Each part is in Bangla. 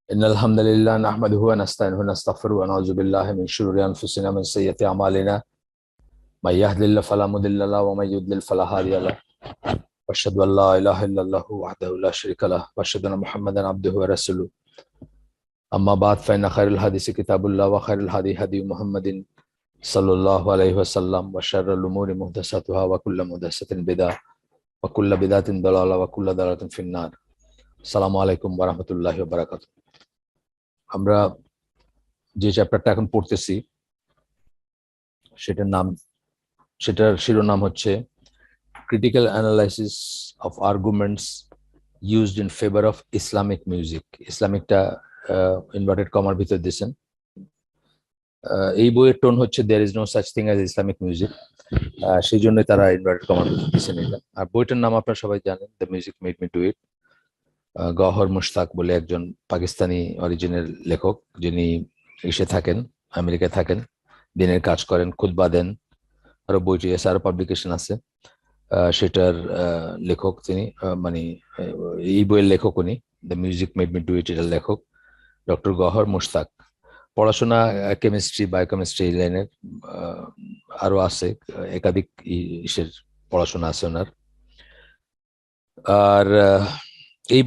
إن الحمد لله نحمده ونستعينه ونستغفره ونعوذ بالله من شرور أنفسنا ومن سيئات أعمالنا من يهد الله فلا مضل له ومن يضلل فلا هادي له وأشهد أن لا إله إلا الله وحده لا شريك له وأشهد أن محمدا عبده ورسوله أما بعد فإن خير الحديث كتاب الله وخير الهدي هدي محمد صلى الله عليه وسلم وشر الأمور محدثاتها وكل محدثة بدعة وكل بدعة ضلالة وكل ضلالة في النار السلام عليكم ورحمة الله وبركاته আমরা যে চ্যাপ্টারটা এখন পড়তেছি সেটার শিরোনাম হচ্ছে critical analysis of arguments used in favour of Islamic music. ইসলামিকটা ইনভার্টেড কমার ভিতর দিয়েছেন। এই বইয়ের টোন হচ্ছে there is no such thing as Islamic music, সেই জন্যই তারা ইনভার্টেড কমার ভিতর দিয়েছেন এটা। আর বইটার নাম আপনারা সবাই জানেন, the music made me do it. Gohar Mushtaq বলে একজন পাকিস্তানি অরিজিনের লেখক, যিনি ইসে থাকেন, আমেরিকায় থাকেন, দিনের কাজ করেন, খুতবা দেন, আরো বইটি আছে, আরো পাবলিকেশন আছে। সেটার লেখক তিনি, মানে এই বইয়ের লেখক উনি, the music made me do ইট এর লেখক ডক্টর গহর মুশতাক। পড়াশোনা কেমিস্ট্রি, বায়োকেমিস্ট্রি এই লাইনের, আরো আছে একাধিক ইসের পড়াশোনা আছে ওনার। আর এই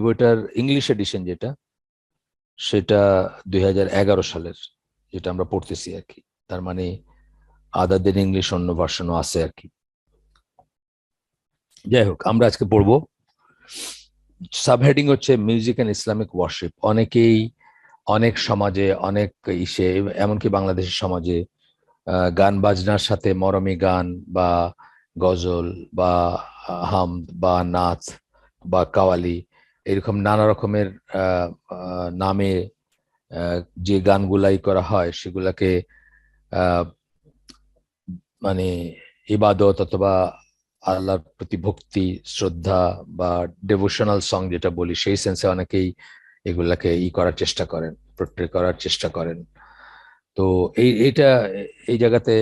বইটার ইংলিশ এডিশন যেটা, সেটা 2011 সালের, যেটা আমরা পড়তেছি আর কি। তার মানে আদারদের ইংলিশ অন্য ভার্সনও আছে আর কি। যাই হোক, আমরা আজকে পড়বো, সাবহেডিং হচ্ছে মিউজিক অ্যান্ড ইসলামিক ওয়ার্শিপ। অনেক সমাজে, অনেক ইসে, এমনকি বাংলাদেশের সমাজে গান বাজনার সাথে মরমী গান বা গজল বা হামদ বা নাচ বা কাওয়ালি, এরকম নানা রকমের নামে যে গানগুলাই করা হয়, সেগুলাকে মানে ইবাদত অথবা আল্লাহর প্রতি ভক্তি, শ্রদ্ধা বা ডেভোশনাল সং যেটা বলি, সেই সেন্সে অনেকেই এগুলাকে করার চেষ্টা করেন, পোর্ট্রে করার চেষ্টা করেন। তো এই জায়গাতে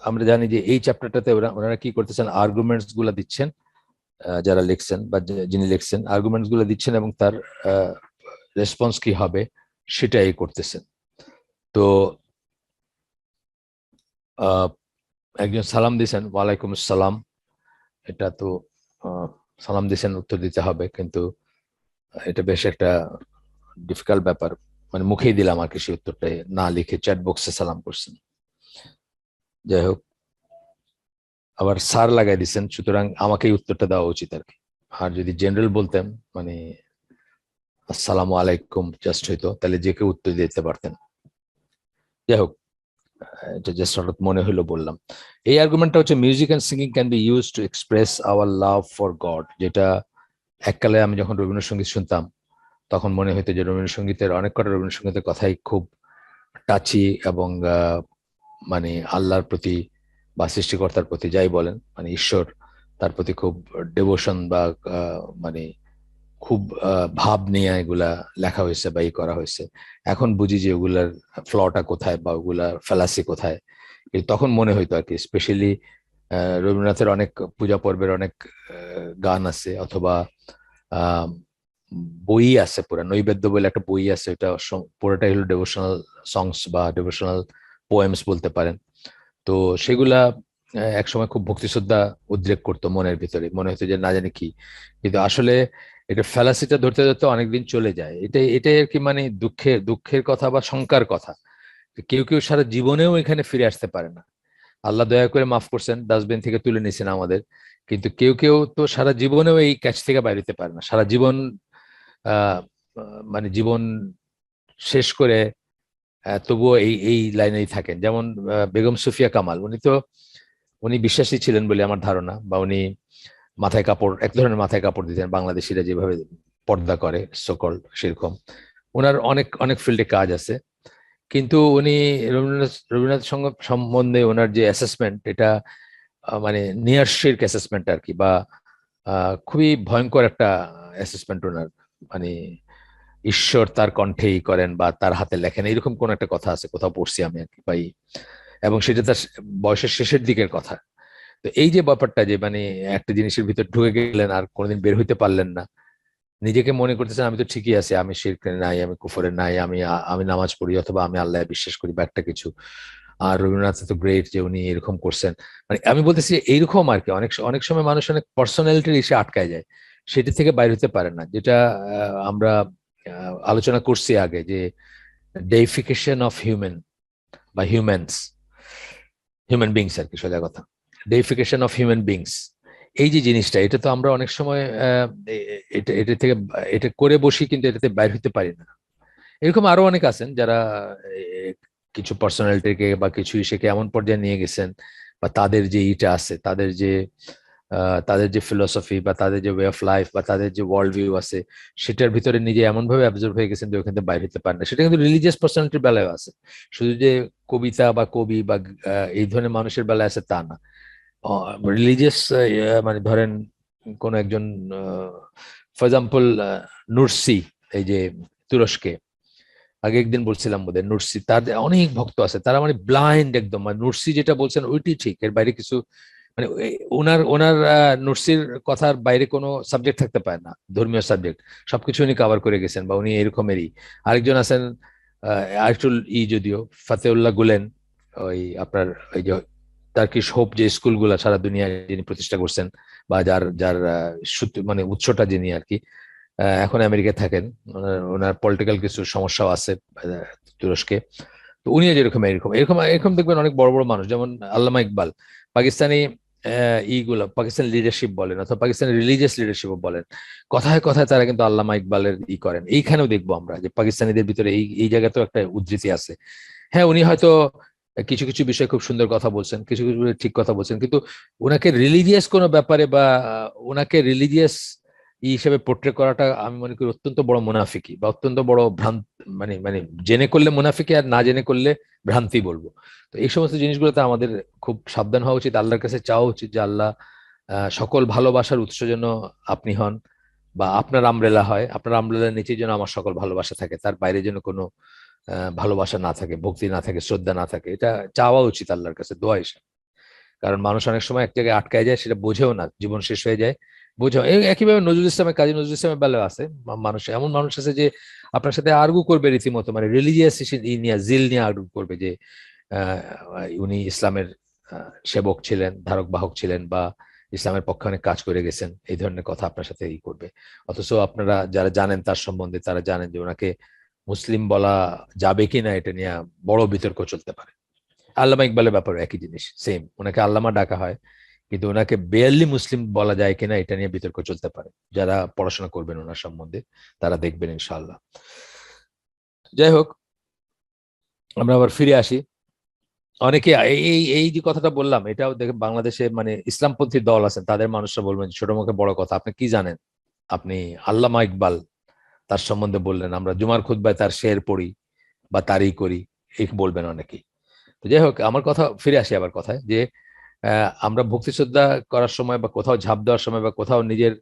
আমরা জানি যে এই চ্যাপ্টারটাতে ওনারা কি করতেছেন, আর্গুমেন্টস গুলা দিচ্ছেন, যারা লিখছেন বা যিনি লিখছেন আর্গুমেন্টস গুলো দিচ্ছেন, এবং তার রেসপন্স কি হবে সেটাই করতেছেন। তো একজন সালাম দিয়েছেন, ওয়ালাইকুম আসসালাম। এটা তো সালাম দিয়েছেন, উত্তর দিতে হবে, কিন্তু এটা বেশ একটা ডিফিকাল্ট ব্যাপার। মানে মুখেই দিলাম আর কি, সেই উত্তরটাই না লিখে চ্যাট বক্সে সালাম করছেন। যাই হোক, আবার স্যার লাগাই দিচ্ছেন, সুতরাং আমাকেই উত্তরটা দেওয়া উচিত আর কি। আর যদি জেনারেল বলতেন, মানে আসসালামু আলাইকুম জাস্ট হইতো, তাহলে যে কেউ উত্তর দিতে পারতেন। যাই হোক, এটা জাস্ট হঠাৎ মনে হলো বললাম। এই আর্গুমেন্টটা হচ্ছে music and singing can be use to express our love for god. যেটা এককালে আমি যখন রবীন্দ্রসঙ্গীত শুনতাম, তখন মনে হতো যে রবীন্দ্রসঙ্গীতের অনেক কটা রবীন্দ্রসঙ্গীতের কথাই খুব টাচি, এবং মানে আল্লাহর প্রতি বা সৃষ্টিকর্তার প্রতি, যাই বলেন, মানে ঈশ্বর, তার প্রতি খুব ডেভোশন বা মানে খুব ভাব নিয়ে এগুলা লেখা হয়েছে বা করা হয়েছে। এখন বুঝি যে ওগুলার ফ্লটা কোথায় বা ওগুলার ফ্যালাসি কোথায়। তখন মনে হইতো আর কি। স্পেশালি রবীন্দ্রনাথের অনেক পূজা পর্বের অনেক গান আছে, অথবা বই আছে, পুরা নৈবেদ্য বলে একটা বই আছে, ওটা পুরোটাই হলো ডেভোশনাল সংস বা ডেভোশনাল পোয়েমস বলতে পারেন। তো সেগুলা একসময় খুব ভক্তি শ্রদ্ধা উদ্রেক করতো মনের ভিতরে, মনে হতো যে না জানি কি, কিন্তু আসলে এটা ফ্যালাসিটা ধরতে ধরতে অনেকদিন চলে যায়। এটাই আর কি, মানে দুঃখের কথা বা শঙ্কার কথা। কেউ কেউ সারা জীবনেও এখানে ফিরে আসতে পারে না। আল্লাহ দয়া করে মাফ করছেন, ডাস্টবিন থেকে তুলে নিয়েছেন আমাদের, কিন্তু কেউ কেউ তো সারা জীবনেও এই ক্যাচ থেকে বাইরে হতে পারে না। সারা জীবন মানে জীবন শেষ করে তবুও এই এই লাইনেই থাকেন। যেমন বেগম সুফিয়া কামাল, উনি বিশ্বাসী ছিলেন বলে আমার ধারণা, বা উনি মাথায় কাপড়, এক ধরনের মাথায় কাপড় দিতেন, বাংলাদেশিরা যেভাবে পর্দা করে সকল, সেরকম ওনার অনেক অনেক ফিল্ডে কাজ আছে। কিন্তু উনি রবীন্দ্রনাথ সম্বন্ধে ওনার যে অ্যাসেসমেন্ট, এটা মানে নিয়ার শিরক অ্যাসেসমেন্ট আর কি, বা খুবই ভয়ঙ্কর একটা অ্যাসেসমেন্ট ওনার। মানে ঈশ্বর তার কণ্ঠেই করেন বা তার হাতে লেখেন, এরকম কোন একটা কথা আছে, কোথাও পড়ছি আমি আর কি ভাই। এবং সেটা তার বয়সের শেষের দিকের কথা। তো এই যে ব্যাপারটা, যে মানে একটা জিনিসের ভিতর ঢুকে গেলেন আর কোনোদিন বের হইতে পারলেন না, নিজেকে মনে করতেছেন আমি তো ঠিকই আছি, আমি শিরকে নাই, আমি কুফরে নাই, আমি নামাজ পড়ি অথবা আমি আল্লাহ বিশ্বাস করি বা একটা কিছু। আর রবীন্দ্রনাথ তো গ্রেট যে উনি এরকম করছেন, মানে আমি বলতেছি এইরকম আর কি। অনেক অনেক সময় মানুষ অনেক পার্সোনালিটির এসে আটকায় যায়, সেটি থেকে বাইরে হতে পারে না। যেটা আমরা আলোচনা করছি আগে, যে ডেইফিকেশন অফ হিউম্যান বা হিউম্যান বিংস আর কি, সোজা কথা, ডেইফিকেশন অফ হিউম্যান বিংস। এই যে জিনিসটা, এটা তো আমরা অনেক সময় এটা থেকে এটা করে বসি, কিন্তু এটাতে বাইর হতে পারি না। এরকম আরো অনেক আছেন যারা কিছু পার্সোনালিটিকে বা কিছু ইসেকে এমন পর্যায়ে নিয়ে গেছেন, বা তাদের যে ইটা আছে, তাদের যে ফিলোসফি বা তাদের যে ওয়ে অফ লাইফ বা তাদের যে ওয়ার্ল্ড ভিউ আছে, সেটার ভিতরে নিজে এমন ভাবে অ্যাবজর্ব হয়ে গেছেন যে ওখান থেকে বাইরে হতে পারেন না। সেটা কিন্তু রিলিজিয়াস পার্সোনালিটির বেলায় আছে, শুধু যে কবিতা বা কবি বা এই ধরনের মানুষের বেলায় আছে তা না। রিলিজিয়াস মানে ধরেন কোন একজন, ফর এক্সাম্পল নুরসি, এই যে তুরস্কে, আগে একদিন বলছিলাম বোধহয়, নুরসি তার অনেক ভক্ত আছে, তারা মানে ব্লাইন্ড একদম, মানে নুরসি যেটা বলছেন ওইটি ঠিক, এর বাইরে কিছু মানে ওনার ওনার নুরসির কথার বাইরে কোনো সাবজেক্ট থাকতে পারে না, ধর্মীয় সাবজেক্ট সবকিছু উনি কভার করে গেছেন, বা উনি এরকমেরই। আরেকজন আছেন আরেকটু যদিও, ফাতেউল্লাহ গুলেন, ওই আপনার ওই যে টার্কিশ হোপ যে স্কুলগুলা সারা দুনিয়ায় যিনি প্রতিষ্ঠা করছেন, বা যার যার মানে উৎসটা যিনি আর কি, এখন আমেরিকায় থাকেন। ওনার পলিটিক্যাল কিছু সমস্যাও আছে তুরস্কে। তো উনিও যেরকম এরকম এরকম এরকম দেখবেন অনেক বড় বড় মানুষ, যেমন আল্লামা ইকবাল, পাকিস্তানি ইগুলা পাকিস্তানি লিডারশিপ বলেন অথবা পাকিস্তানি রিলিজিয়াস লিডারশিপ বলেন, কথায় কথায় তারা কিন্তু আল্লামা ইকবালের করেন। এইখানেও দেখবো আমরা যে পাকিস্তানিদের ভিতরে এই এই জায়গাতেও একটা উদ্ধৃতি আছে। হ্যাঁ, উনি হয়তো কিছু কিছু বিষয়ে খুব সুন্দর কথা বলছেন, কিছু কিছু বিষয়ে ঠিক কথা বলছেন, কিন্তু ওনাকে রিলিজিয়াস কোনো ব্যাপারে বা ওনাকে রিলিজিয়াস হিসেবে পোট্রে করাটা আমি মনে করি অত্যন্ত বড় মুনাফিকি বা অত্যন্ত বড় ভ্রান্ত, মানে মানে জেনে করলে মুনাফিকি, আর না জেনে করলে ভ্রান্তি বলবো। তো এই সমস্ত জিনিসগুলোতে আমাদের খুব সাবধান হওয়া উচিত, আল্লাহর কাছে চাওয়া উচিত যে আল্লাহ সকল ভালোবাসার উৎস যেন আপনি হন, বা আপনার আমব্রেলা হয়, আপনার আমব্রেলার নিচে যেন আমার সকল ভালোবাসা থাকে, তার বাইরে যেন কোনো ভালোবাসা না থাকে, ভক্তি না থাকে, শ্রদ্ধা না থাকে। এটা চাওয়া উচিত আল্লাহর কাছে, দোয়া হিসাবে। কারণ মানুষ অনেক সময় এক জায়গায় আটকায় যায়, সেটা বোঝেও না, জীবন শেষ হয়ে যায়, বুঝো। একইভাবে নজরুল ইসলামের, কাজী নজরুল ইসলামের বেলাও আছে। মানুষ, এমন মানুষ আছে যে আপনার সাথে আর্গু করবে রীতিমতো, মানে রিলিজিয়াস নিয়ে, জিল নিয়ে আর্গু করবে যে আহ, উনি ইসলামের সেবক ছিলেন, ধারক বাহক ছিলেন, বা ইসলামের পক্ষে অনেক কাজ করে গেছেন, এই ধরনের কথা আপনার সাথে ই করবে। অথচ আপনারা যারা জানেন তার সম্বন্ধে, তারা জানেন যে ওনাকে মুসলিম বলা যাবে কিনা এটা নিয়ে বড় বিতর্ক চলতে পারে। আল্লামা ইকবালের ব্যাপারে একই জিনিস, সেম, ওনাকে আল্লামা ডাকা হয়, কিন্তু ওনাকে বেয়ারলি মুসলিম বলা যায় কিনা এটা নিয়ে বিতর্ক চলতে পারে। যারা পড়াশোনা করবেন ওনার সম্বন্ধে তারা দেখবেন ইনশাআল্লাহ। যাই হোক, আমরা আবার ফিরে আসি। অনেকে এই এই এই যে কথাটা বললাম, এটাও দেখে বাংলাদেশে মানে ইসলামপন্থী দল আছেন, তাদের মানুষরা বলবেন ছোট মুখে বড় কথা, আপনি কি জানেন? আপনি আল্লামা ইকবাল তার সম্বন্ধে বললেন, আমরা জুমার খুতবায় তার শের পড়ি বা তারই করি, এই বলবেন অনেকেই। তো যাই হোক, আমার কথা ফিরে আসি আবার কথায়, যে আমরা ভক্তি শ্রদ্ধা করার সময় বা কোথাও ঝাঁপ দেওয়ার সময় বা কোথাও নিজের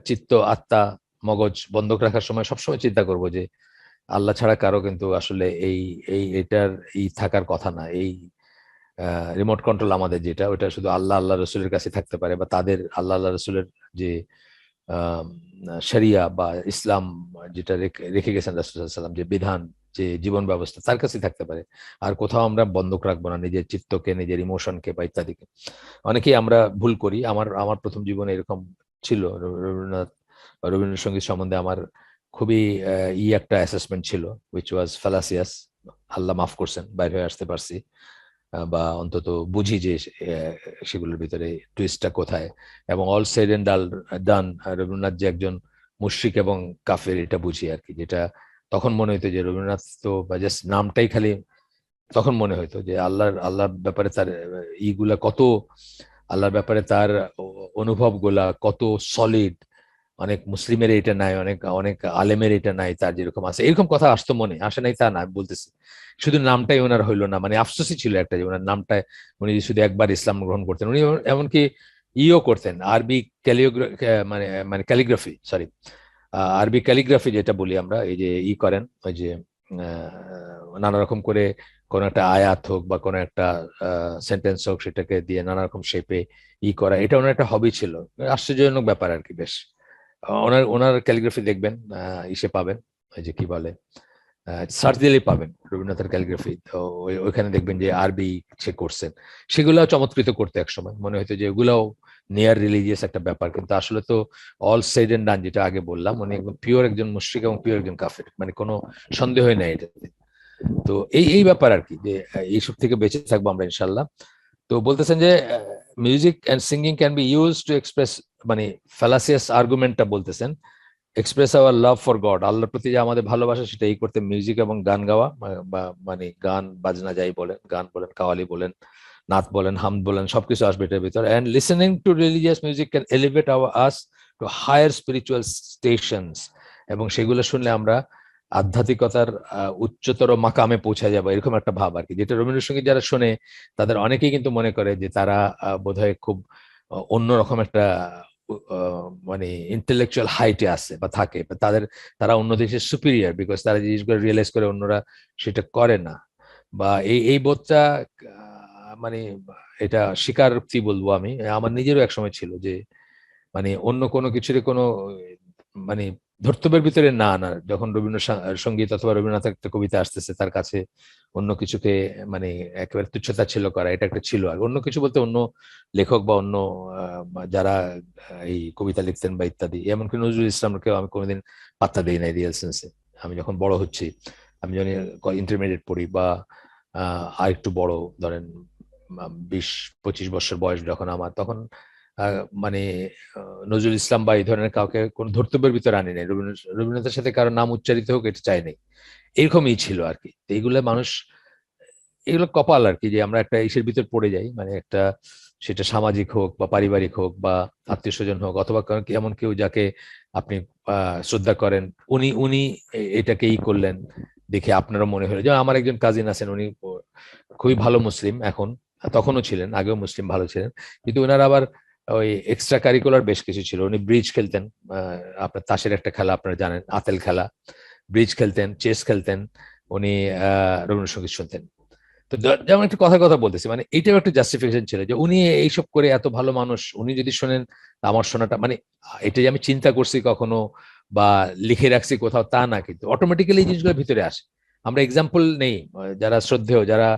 চিত্ত, আত্মা, মগজ বন্ধক রাখার সময় সবসময় চিন্তা করব যে আল্লাহ ছাড়া কারো কিন্তু আসলে এই এই এটার থাকার কথা না। এই রিমোট কন্ট্রোল আমাদের যেটা, ওটা শুধু আল্লাহ আল্লাহ রসুলের কাছে থাকতে পারে, বা তাদের আল্লাহ আল্লাহ রসুলের যে শরিয়া বা ইসলাম যেটা রেখে গেছেন রাসূলুল্লাহ, যে বিধান, যে জীবন ব্যবস্থা, তার কাছে থাকতে পারে। আর কোথাও আমরা বন্ধক রাখবো না নিজের চিত্তকে, নিজের ইমোশনকে বা ইত্যাদিকে। অনেকেই আমরা ভুল করি। আমার আমার প্রথম জীবনে এরকম ছিল। রবীন্দ্রনাথ বা রবীন্দ্রসঙ্গীত সম্বন্ধে আমার খুবই একটা অ্যাসেসমেন্ট ছিল, উইচ ওয়াজ ফ্যালাসিয়াস। আল্লাহ মাফ করছেন, বাইরে হয়ে আসতে পারছি, বা অন্তত বুঝি যে সেগুলোর ভিতরে টুইস্টটা কোথায়। এবং অল সেড এন্ড ডান, রবীন্দ্রনাথ যে একজন মুশরিক এবং কাফের এটা বুঝি আর কি। যেটা তখন মনে হইতো যে রবীন্দ্রনাথ তো বা জাস্ট নামটাই খালি, তখন মনে হইতো যে আল্লাহর ব্যাপারে তার ইগুলা কত, আল্লাহর ব্যাপারে তার অনুভব গুলা কত সলিড, অনেক মুসলিমের এটা নাই, অনেক অনেক আলেমের এটা নাই, তার যেরকম আছে এরকম কথা আসতো মনে, আসে নাই তা না, আমি বলতেছি। শুধু নামটাই ওনার হইলো না, মানে আফসোসই ছিল একটা, যে ওনার নামটায় উনি শুধু একবার ইসলাম গ্রহণ করতেন। উনি এমনকি করতেন আরবি ক্যালিওগ্রাফি, মানে মানে ক্যালিগ্রাফি, সরি, আরবি ক্যালিগ্রাফি যেটা বলি আমরা, এই যে করেন ওই যে নানা রকম করে কোন একটা আয়াত হোক বা কোন একটা সেন্টেন্স হোক, সেটাকে দিয়ে নানা রকম শেপে করা, এটা ওনার একটা হবি ছিল। আশ্চর্যজনক ব্যাপার আর কি, বেশ ওনার ওনার ক্যালিগ্রাফি দেখবেন, ইসে পাবেন, ওই যে কি বলে, সার্চ দিলেই পাবেন রবীন্দ্রনাথের ক্যালিগ্রাফি। তো ওইখানে দেখবেন যে আরবি সে করছেন, সেগুলো চমৎকৃত করতে একসময় মনে হতো যে এগুলাও নিয়ার রিলিজিয়াস একটা ব্যাপার, কিন্তু আসলে তো অল সেড এন্ড ডান, যেটা আগে বললাম, উনি একদম পিওর একজন মুশরিক এবং পিওর একজন কাফের, মানে কোনো সন্দেহই নাই এটাতে। তো এই এই ব্যাপার আর কি, যে এইসব থেকে বেঁচে থাকবো আমরা ইনশাল্লাহ। তো বলতেছেন যে music and singing can be use to express, মানে ফ্যালাসিয়াস আর্গুমেন্টটা বলতেছেন, express our love for god, আল্লাহর প্রতি যে আমাদের ভালোবাসা সেটা এই করতে মিউজিক এবং গান গাওয়া, বা মানে গান বাজনা যাই বলেন, গান বলেন, কাওয়ালি বলেন, নাত বলেন, হামদ বলেন, সবকিছু আসবে এটার ভিতর। And listening to religious music can elevate our us to higher spiritual stations, এবং সেগুলো শুনলে আমরা আধ্যাত্মিকতার উচ্চতর মাকামে পৌঁছা যাবো, এরকম একটা ভাব আর কি। যেটা রবীন্দ্রসঙ্গীত যারা শোনে তাদের অনেকেই কিন্তু মনে করে যে তারা বোধহয় খুব অন্যরকম একটা মানে ইন্টেলেকচুয়াল হাইটে আছে বা থাকে, বা তারা অন্য দেশের সুপিরিয়ার, বিকজ তারা জিনিসগুলো রিয়েলাইজ করে অন্যরা সেটা করে না, বা এই এই বোধটা মানে এটা স্বীকারোক্তি বলবো আমি, আমার নিজেরও একসময় ছিল যে মানে অন্য কোনো কিছুর কোনো মানে ধর্তব্যের ভিতরে না না, যখন সঙ্গীত অথবা রবীন্দ্রনাথের একটা কবিতা আসতেছে তার কাছে অন্য কিছুকে মানে একেবারে তুচ্ছতা ছিল করা, এটা একটা ছিল। আর অন্য কিছু বলতে অন্য লেখক বা অন্য যারা এই কবিতা লিখতেন বা ইত্যাদি, এমনকি নজরুল ইসলামকেও আমি কোনোদিন পাত্তা দিই নাই রিয়েল সেন্সে। আমি যখন বড় হচ্ছি, আমি যখন ইন্টারমিডিয়েট পড়ি বা আর একটু বড় ধরেন 20-25 বছর বয়স যখন আমার, তখন মানে নজরুল ইসলাম বা এই ধরনের কাউকে কোন ধর্তব্যের ভিতরে আনি নাই, রবীন্দ্রনাথের সাথে কারো নাম উচ্চারিত হোক এটা চাই নাই, এরকমই ছিল আর কি। তো এইগুলো মানুষ, এগুলো কপাল আর কি, যে আমরা একটা ইসের ভিতর পড়ে যাই, মানে একটা, সেটা সামাজিক হোক বা পারিবারিক হোক বা আত্মীয় স্বজন হোক, অথবা এমন কেউ যাকে আপনি শ্রদ্ধা করেন, উনি উনি এটাকে ই করলেন দেখে আপনারও মনে হলো। যেমন আমার একজন কাজিন আছেন, উনি খুবই ভালো মুসলিম এখন, তখনও ছিলেন, আগেও মুসলিম ভালো ছিলেন, কিন্তু ওনার আবার ওই এক্সট্রা কারিকুলার বেশ কিছু ছিল। উনি ব্রিজ খেলতেন, আপনার তাসের একটা খেলা আপনারা জানেন, আতেল খেলা, ব্রিজ খেলতেন, চেস খেলতেন, উনি রবীন্দ্রসঙ্গীত শুনতেন। তো যেমন একটা কথা কথা বলতেছি, মানে এইটাও একটা জাস্টিফিকেশন ছিল যে উনি এইসব করে এত ভালো মানুষ, উনি যদি শোনেন আমার শোনাটা, মানে এটা যে আমি চিন্তা করছি কখনো বা লিখে রাখছি কোথাও তা না, কিন্তু অটোমেটিক্যালি এই জিনিসগুলো ভিতরে আসে। আমরা এক্সাম্পল নেই, যারা শ্রদ্ধেয়, যারা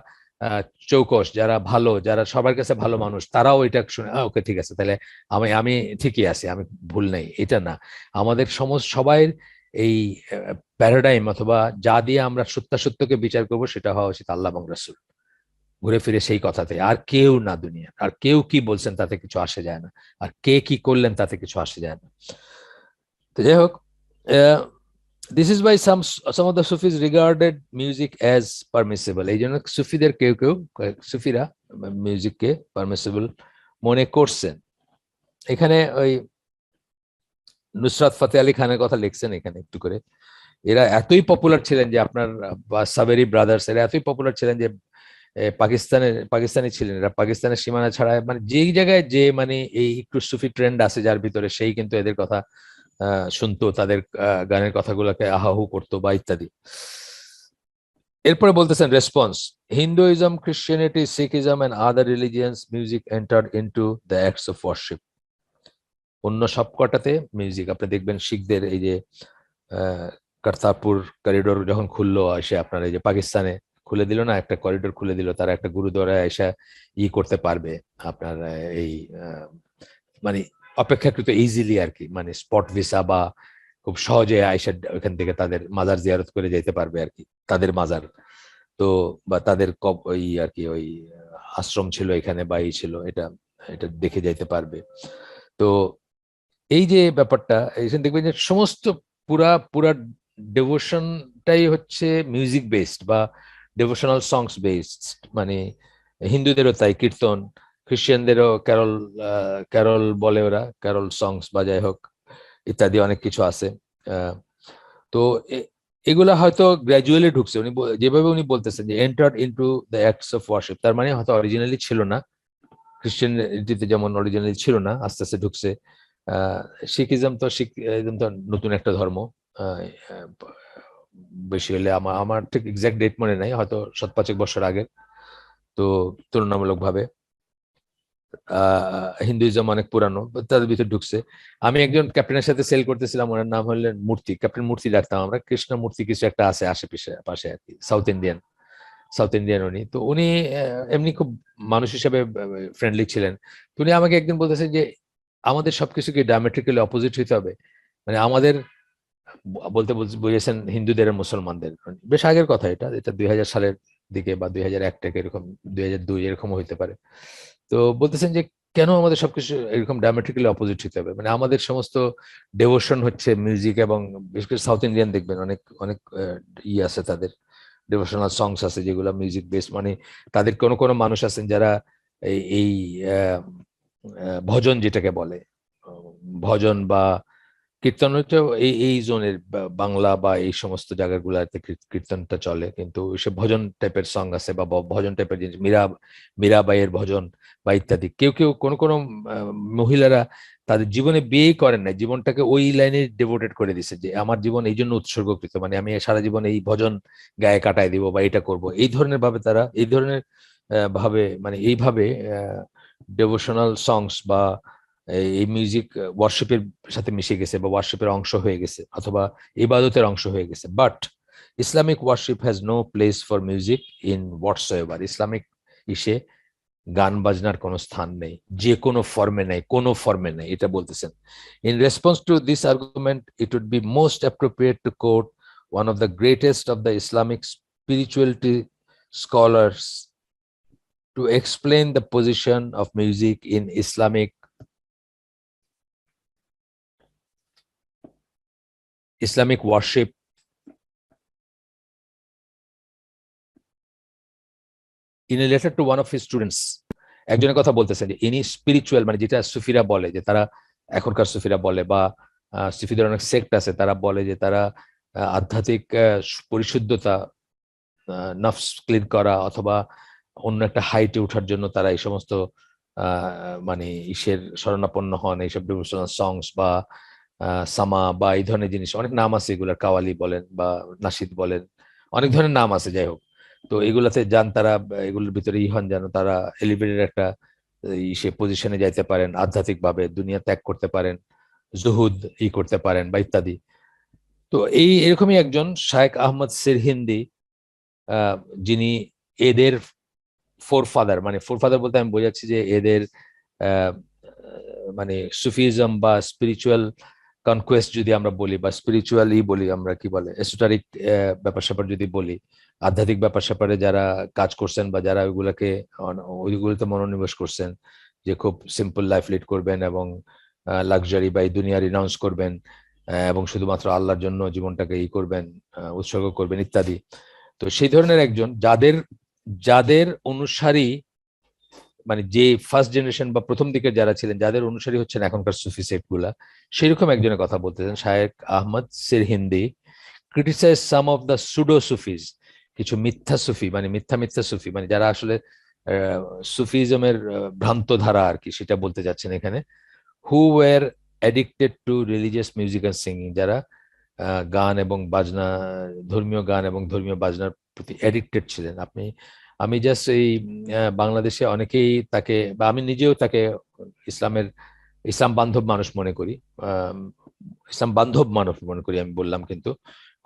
চৌকস, যারা ভালো, যারা সবার কাছে ভালো মানুষ, তারাও এটা শুনে ওকে ঠিক আছে, তাহলে আমি আমি ঠিকই আছি, আমি ভুল নাই, এটা না। আমাদের সমস্ত সবাই এই প্যারাডাইম অথবা যা দিয়ে আমরা সত্যাসত্যকে বিচার করব সেটা হওয়া উচিত আল্লাহ এবং রাসূল, ঘুরে ফিরে সেই কথাতে, আর কেউ না দুনিয়া, আর কেউ কি বলছেন তাতে কিছু আসে যায় না, আর কে কি করলেন তাতে কিছু আসে যায় না। তো যাই হোক, this is by some of the Sufis regarded music as permissible, এই জন্য সুফিদের কেউ কেউ, সুফিরা মিউজিককে পারমিসিবল মনে করছেন। এখানে ওই নুসরাত ফাতে আলী খানের কথা লিখছেন এখানে একটু করে। এরা এতই পপুলার ছিলেন যে আপনার সাবেরি ব্রাদার্স, এরা এতই পপুলার ছিলেন যে পাকিস্তানি ছিলেন, এরা পাকিস্তানের সীমানা ছাড়া মানে যেই জায়গায় যে মানে এই একটু সুফি ট্রেন্ড আছে যার ভিতরে, সেই কিন্তু এদের কথা শুনতো, তাদের গানের কথাগুলোকে আহাহু করতো বা ইত্যাদি। এরপরে বলতেছেন response, Hinduism, Christianity, Sikhism and other religions music entered into the acts of worship. অন্য সবকটাতে মিউজিক, আপনি দেখবেন শিখদের এই যে কর্তারপুর করিডোর যখন খুললো, এসে আপনার এই যে পাকিস্তানে খুলে দিল না, একটা করিডোর খুলে দিল, তারা একটা গুরুদ্বারা এসে ই করতে পারবে আপনার এই মানে অপেক্ষাকৃত ইজিলি আর কি, মানে স্পট ভিসা বা খুব সহজে আয়সা ওইখান থেকে তাদের মাজার জিয়ারত করে যেতে পারবে আর কি, তাদের মাজার। তো বা তাদের ওই আর কি ওই আশ্রম ছিল এখানে বা এই ছিল, এটা এটা দেখে যাইতে পারবে। তো এই যে ব্যাপারটা, এখানে দেখবেন যে সমস্ত পুরা পুরা ডেভোশনটাই হচ্ছে মিউজিক বেসড বা ডেভোশনাল সংস বেসড, মানে হিন্দুদেরও তাই, কীর্তন, খ্রিস্টানদেরও ক্যারল, ক্যারল বলে ওরা, ক্যারল সংস বা যাই হোক ইত্যাদি অনেক কিছু আছে। তো এগুলা হয়তো গ্র্যাজুয়ালি ঢুকছে, উনি যেভাবে উনি বলতেছেন যে entered into the acts of worship, তার মানে হয়তো অরিজিনালি ছিল না, খ্রিস্টানিটিতে যেমন অরিজিনালি ছিল না, আস্তে আস্তে ঢুকছে। শিখিজম তো শিখিজম তো নতুন একটা ধর্ম, বেশি হলে আমার আমার ঠিক এক্সাক্ট ডেট মনে নাই, হয়তো 7-5 বছর আগে, তো তুলনামূলক ভাবে। হিন্দুইজম অনেক পুরানো, তাদের ভিতরে ঢুকছে। আমি একজন ক্যাপ্টেনের সাথে সেল করতেছিলাম, ওনার নাম হলেন মূর্তি, ক্যাপ্টেন মূর্তি ডাকতাম আমরা, কৃষ্ণ মূর্তি কিছু একটা আছে আশেপাশে পাশে আর কি, সাউথ ইন্ডিয়ান উনি। তো উনি এমনি খুব মানুষ হিসেবে ফ্রেন্ডলি ছিলেন। তো উনি আমাকে একদিন বলতেছে যে আমাদের সবকিছু কি ডায়ামেট্রিক্যালি অপোজিট হইতে হবে, মানে আমাদের বলতে বুঝেছেন হিন্দুদের আর মুসলমানদের, বেশ আগের কথা, এটা এটা 2000 সালের দিকে বা 2001 থেকে এরকম, 2002 এরকম হইতে পারে। তো বলতেছেন যে কেন আমাদের সবকিছু এরকম ডায়ামেট্রিক্যালি অপোজিট হতে হবে, মানে আমাদের সমস্ত ডেভোশন হচ্ছে মিউজিক, এবং বিশেষ করে সাউথ ইন্ডিয়ান দেখবেন অনেক অনেক আছে তাদের ডিভোশনাল সংস আছে যেগুলো মিউজিক বেস, মানে তাদের কোনো কোনো মানুষ আছেন যারা এই ভজন যেটাকে বলে, ভজন বা কীর্তন হচ্ছে এই এই জোনের, বাংলা বা এই সমস্ত জায়গাগুলোতে কীর্তনটা চলে, কিন্তু সে ভজন টাইপের সং আছে বা ভজন টাইপের জিনিস, মীরাবাইয়ের ভজন বা ইত্যাদি। কেউ কেউ কোনো কোনো মহিলারা তাদের জীবনে বিয়েই করেন না, জীবনটাকে ওই লাইনে ডেভোটেড করে দিছে যে আমার জীবন এই জন্য উৎসর্গকৃত, মানে আমি সারা জীবন এই ভজন গায়ে কাটায় দিব বা এটা করব, এই ধরনের ভাবে তারা এই ধরনের ভাবে, মানে এইভাবে ডেভোশনাল সংস বা এই মিউজিক ওয়ার্শিপের সাথে মিশে গেছে বা ওয়ার্শিপের অংশ হয়ে গেছে অথবা ইবাদতের অংশ হয়ে গেছে। But Islamic worship has no place for music in whatsoever. Islamic ইসে গান বাজনার কোনো স্থান নেই, যে কোনো ফর্মে নেই, কোনো ফর্মে নেই, এটা বলতেছেন। In response to this argument it would be most appropriate to quote one of the greatest of the Islamic spirituality scholars to explain the position of music in Islamic worship in a letter to one of his students. একজনের কথা বলতেছেন যে ইনি স্পিরিচুয়াল, মানে যেটা সুফিরা বলে, যে তারা এখনকার সুফিরা বলে বা সুফিদের অনেক সেক্ট আছে, তারা বলে যে তারা আধ্যাত্মিক পরিশুদ্ধতা, নফস ক্লিন করা অথবা অন্য একটা হাইটে ওঠার জন্য তারা এই সমস্ত মানে ঈশের শরণাপন্ন হন, এইসব ডিভোশনাল সংস বা সামা বা এই ধরনের জিনিস, অনেক নাম আছে এগুলার, কাওয়ালি বলেন বা নাশিদ বলেন, অনেক ধরনের নাম আছে, যাই হোক। তো এগুলাতে যান তারা, এগুলোর ভিতরে হন যেন তারা এলিভেটেড একটা সে পজিশনে যাইতে পারেন, আধ্যাত্মিক ভাবে দুনিয়া ত্যাগ করতে পারেন, জুহুদ করতে পারেন বা ইত্যাদি। তো এই এরকমই একজন শায়েখ আহমদ সিরহিন্দি, যিনি এদের ফোরফাদার, মানে ফোরফাদার বলতে আমি বোঝাচ্ছি যে এদের মানে সুফিজম বা স্পিরিচুয়াল কনকোয়েস্ট যদি আমরা বলি বা স্পিরিচুয়ালি বলি, আমরা কি বলে এসোটারিক ব্যাপার স্যাপার যদি বলি, আধ্যাত্মিক ব্যাপার স্যাপারে যারা কাজ করছেন বা যারা ওইগুলোতে মনোনিবেশ করছেন, যে খুব সিম্পল লাইফ লিড করবেন এবং লাক্সারি বা এই দুনিয়া রিনাউন্স করবেন এবং শুধুমাত্র আল্লাহর জন্য জীবনটাকে করবেন, উৎসর্গ করবেন ইত্যাদি। তো সেই ধরনের একজন যাদের যাদের অনুসারী, মানে যে ফার্স্ট জেনারেশন বা প্রথম দিকে যারা ছিলেন, যাদের অনুসারী হচ্ছেন এখনকার সুফি সেক্ট গুলা, সেরকম একজনের কথা বলতেছেন Shaikh Ahmad Sirhindi criticise some of the pseudo Sufis, কিছু মিথ্যা সুফি, মানে মিথ্যা সুফি, মানে যারা আসলে সুফিজমের ভ্রান্ত ধারা আর কি, সেটা বলতে যাচ্ছেন এখানে, who were addicted to religious music and singing, যারা গান এবং বাজনা, ধর্মীয় গান এবং ধর্মীয় বাজনার প্রতি অ্যাডিক্টেড ছিলেন। আমি জাস্ট এই বাংলাদেশে অনেকেই তাকে বা আমি নিজেও তাকে ইসলাম বান্ধব মানুষ মনে করি, ইসলাম বান্ধব মানুষ মনে করি আমি বললাম, কিন্তু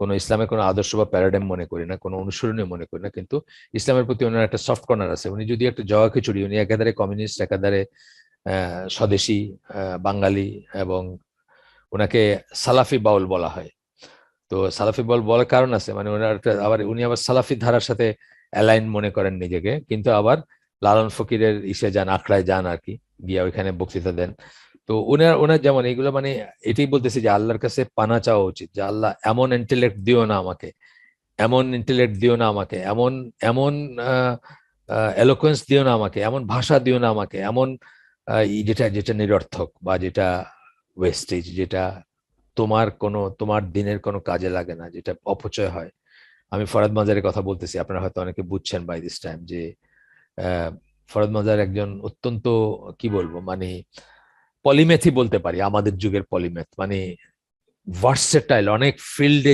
কোনো ইসলামের কোনো আদর্শ বা প্যারাডাইম মনে করি না, কোনো অনুসরণীয় মনে করি না, কিন্তু ইসলামের প্রতি ওনার একটা সফট কর্নার আছে। উনি যদি একটা জগা খিচুড়ি, উনি একেবারে কমিউনিস্ট, একেবারে স্বদেশী বাঙালি, এবং ওনাকে সালাফি বাউল বলা হয়। তো সালাফি বাউল বলার কারণ আছে, মানে ওনার আবার উনি আবার সালাফি ধারার সাথে অ্যালাইন মনে করেন নিজেকে, কিন্তু আবার লালন ফকিরের যান, আখড়ায় যান আর কি, গিয়া ওইখানে বক্তৃতা দেন। তো ওনার ওনার যেমন এইগুলো, মানে এটাই বলতেছি যে আল্লাহর কাছে পানা চাওয়া উচিত, যে আল্লাহ এমন ইন্টেলেক্ট দিও না আমাকে, এমন ইন্টেলেক্ট দিও না আমাকে, এমন এমন এলোকোয়েন্স দিও না আমাকে, এমন ভাষা দিও না আমাকে, এমন যেটা যেটা নিরর্থক বা যেটা ওয়েস্টেজ, যেটা তোমার দিনের কোনো কাজে লাগে না, যেটা অপচয় হয়। আমি ফরাদ মাজারের কথা বলতেছি, আপনারা হয়তো অনেকে বুঝছেন বাই দিস টাইম, যে ফরাদ মাজার একজন অত্যন্ত, কি বলবো, মানে পলিমেথই বলতে পারি, আমাদের যুগের পলিমেথ, মানে ভার্সেটাইল, অনেক ফিল্ডে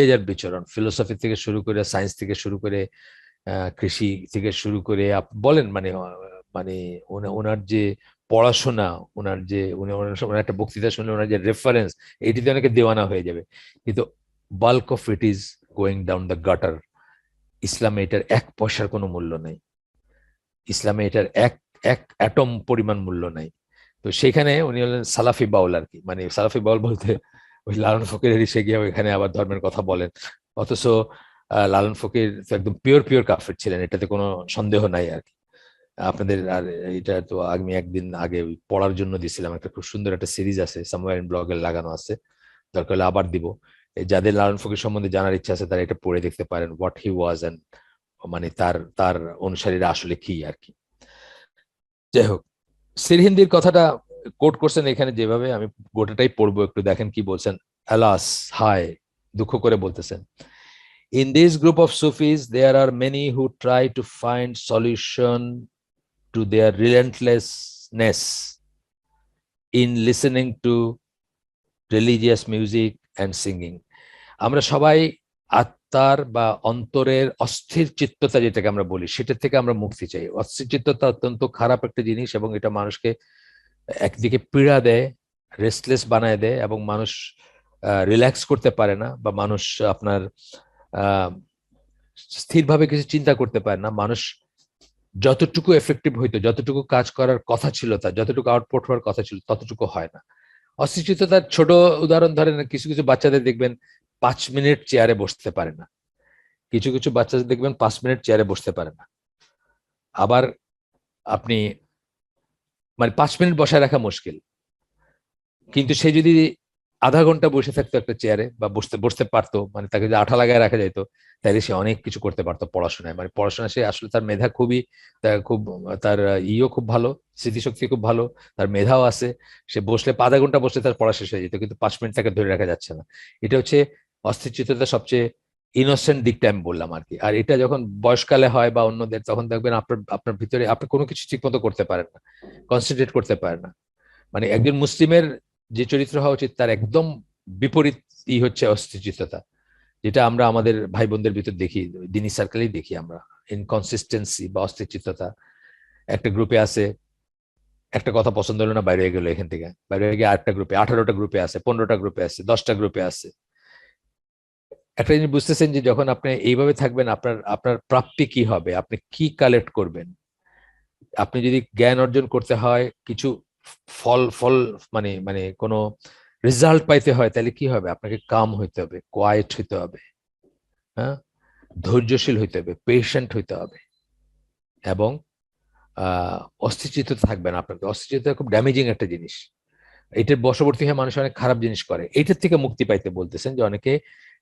যার বিচরণ, ফিলোসফি থেকে শুরু করে, সায়েন্স থেকে শুরু করে, কৃষি থেকে শুরু করে বলেন মানে মানে ওনার যে পড়াশোনা, ওনার একটা বক্তৃতা শুনলে ওনার যে রেফারেন্স, এটিতে অনেকে দেওয়ানা হয়ে যাবে। কিন্তু bulk of it is going down the গাটার। ইসলামে এটার এক পয়সার কোনো মূল্য নাই, ইসলামে এটার এক এক অ্যাটম পরিমাণ মূল্য নাই। তো সেখানে উনি হলেন সালাফি বাউল আর কি, মানে সালাফি বাউল বলতে ওই লালন ফকিরের এসে গিয়ে এখানে আবার ধর্মের কথা বলেন। অথচ লালন ফকির তো একদম পিওর পিওর কাফের ছিলেন, এটাতে কোনো সন্দেহ নাই আর কি। আপনাদের আর এটা তো আমি একদিন আগে ওই পড়ার জন্য দিয়েছিলাম, একটা খুব সুন্দর একটা সিরিজ আছে, সামওয়্যার ইন ব্লগে লাগানো আছে, দরকার হলে আবার দিব। এই যাদের লালন ফকির সম্বন্ধে জানার ইচ্ছা আছে তারা এটা পড়ে দেখতে পারেন, হোয়াট হি ওয়াজ এন্ড মানে তার তার অনুসারীরা আসলে কি আর কি। যাই হোক, সিরহিন্দির কথাটা কোট করছেন এখানে যেভাবে, আমি গোটাটাই পড়বো, একটু দেখেন কি বলছেন। আলাস, হায়, দুঃখ করে বলতেছেন, in this group of Sufis there are many who try to find solution to their relentlessness in listening to religious music and singing. আমরা সবাই আত্মার বা অন্তরের অস্থির চিত্ততা যেটাকে আমরা বলি সেটা থেকে আমরা মুক্তি চাই। অস্থির চিত্ততা অত্যন্ত খারাপ একটা জিনিস এবং এটা মানুষকে একদিকে পীড়া দেয়, রেস্টলেস বানায় দেয়, এবং মানুষ রিল্যাক্স করতে পারে না, বা মানুষ আপনার আহ স্থিরভাবে কিছু চিন্তা করতে পারে না। মানুষ যতটুকু এফেক্টিভ হইতো, যতটুকু কাজ করার কথা ছিল, তার যতটুকু আউটপুট হওয়ার কথা ছিল ততটুকু হয় না। অস্থিরতার ছোট উদাহরণ ধরেন, কিছু কিছু বাচ্চাদের দেখবেন 5 মিনিট চেয়ারে বসতে পারে না, কিছু কিছু বাচ্চাদের দেখবেন 5 মিনিট চেয়ারে বসতে পারে না। আবার আপনি মানে 5 মিনিট বসায় রাখা মুশকিল, কিন্তু সে যদি আধা ঘন্টা বসে থাকতো একটা চেয়ারে, বা বসতে বসতে পারতো, মানে তাকে যদি আঠা লাগায় রাখা যেত, তাহলে সে অনেক কিছু করতে পারতো পড়াশোনায়। মানে পড়াশোনায় সে আসলে তার মেধা খুবই, খুব, তার ইও খুব ভালো, স্মৃতিশক্তি খুব ভালো, তার মেধাও আছে। সে বসলে আধা ঘন্টা বসলে তার পড়া শেষ হয়ে যেত, কিন্তু 5 মিনিট তাকে ধরে রাখা যাচ্ছে না। এটা হচ্ছে অস্থিরচিত্ততার সবচেয়ে ইনোসেন্ট দিকটা আমি বললাম আর কি। আর এটা যখন বয়সকালে হয় বা অন্যদের, তখন দেখবেন আপনার আপনার ভিতরে আপনি কোনো কিছু ঠিক মতো করতে পারেন না, কনসেন্ট্রেট করতে পারেন না। মানে একজন মুসলিমের যে চরিত্র হওয়া উচিত তার একদম বিপরীত হচ্ছে অস্থিরচিত্ততা, যেটা আমরা আমাদের ভাই বোনদের ভিতর দেখি, দিনী সার্কেলেই দেখি আমরা। ইনকনসিস্টেন্সি বা অস্থিরচিত্ততা, একটা গ্রুপে আছে, একটা কথা পছন্দ হলো না, বাইরে হয়ে গেলো এখান থেকে, বাইরে হয়ে গিয়ে আরেকটা গ্রুপে, 18টা গ্রুপে আছে, 15টা গ্রুপে আছে, 10টা গ্রুপে আছে। একটা জিনিস বুঝতেছেন যে যখন আপনি এইভাবে থাকবেন, আপনার আপনার প্রাপ্তি কি হবে, আপনি কি কালেক্ট করবেন। আপনি যদি জ্ঞান অর্জন করতে হয়, কিছু ফল ফল মানে মানে কোনো রেজাল্ট পাইতে হয়, তাহলে কি হবে, আপনাকে কাম হইতে হবে, কোয়াইট হইতে হবে, হ্যাঁ, ধৈর্যশীল হইতে হবে, পেশেন্ট হইতে হবে, এবং অস্থিরচিত্ত থাকবেন। আপনাকে অস্থিরচিত্ত খুব ড্যামেজিং একটা জিনিস, এটার বশবর্তী হয়ে মানুষ অনেক খারাপ জিনিস করে। এটার থেকে মুক্তি পাইতে বলতেছেন যে অনেকে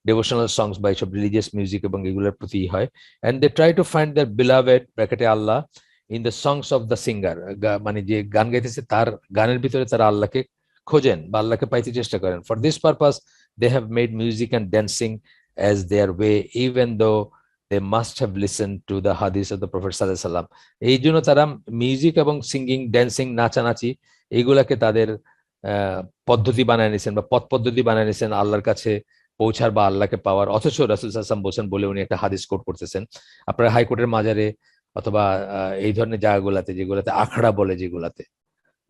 ডিভোশনাল সংস বা এইসব রিলিজিয়াস মিউজিক এবং এগুলোর প্রতি হয়, and they try to find their beloved ব্র্যাকেটে Allah in the songs of the singer. মানে যে গান গাইতেছে তার গানের ভিতরে তারা আল্লাহকে খোঁজেন বা আল্লাহকে পাইতে চেষ্টা করেন। For this purpose they have made music and dancing as their way, even though they must have listen to the হাদিস অফ দ্য প্রফেট সাল্লাল্লাহু আলাইহি সাল্লাম। এই জন্য তারা মিউজিক এবং সিঙ্গিং, ড্যান্সিং, নাচানাচি, এইগুলাকে তাদের পদ্ধতি বানায় নিয়েছেন বা পথ পদ্ধতি বানায় নিয়েছেন আল্লাহর কাছে পৌঁছার বা আল্লাহকে পাওয়ার। অথচ রাসূল সাল্লাল্লাহু আলাইহি ওয়াসাল্লাম বলছেন বলে উনি একটা হাদিস কোট করতেছেন। আপনারা হাইকোর্টের মাজারে অথবা এই ধরনের জায়গাগুলাতে, যেগুলাতে আখড়া বলে, যেগুলাতে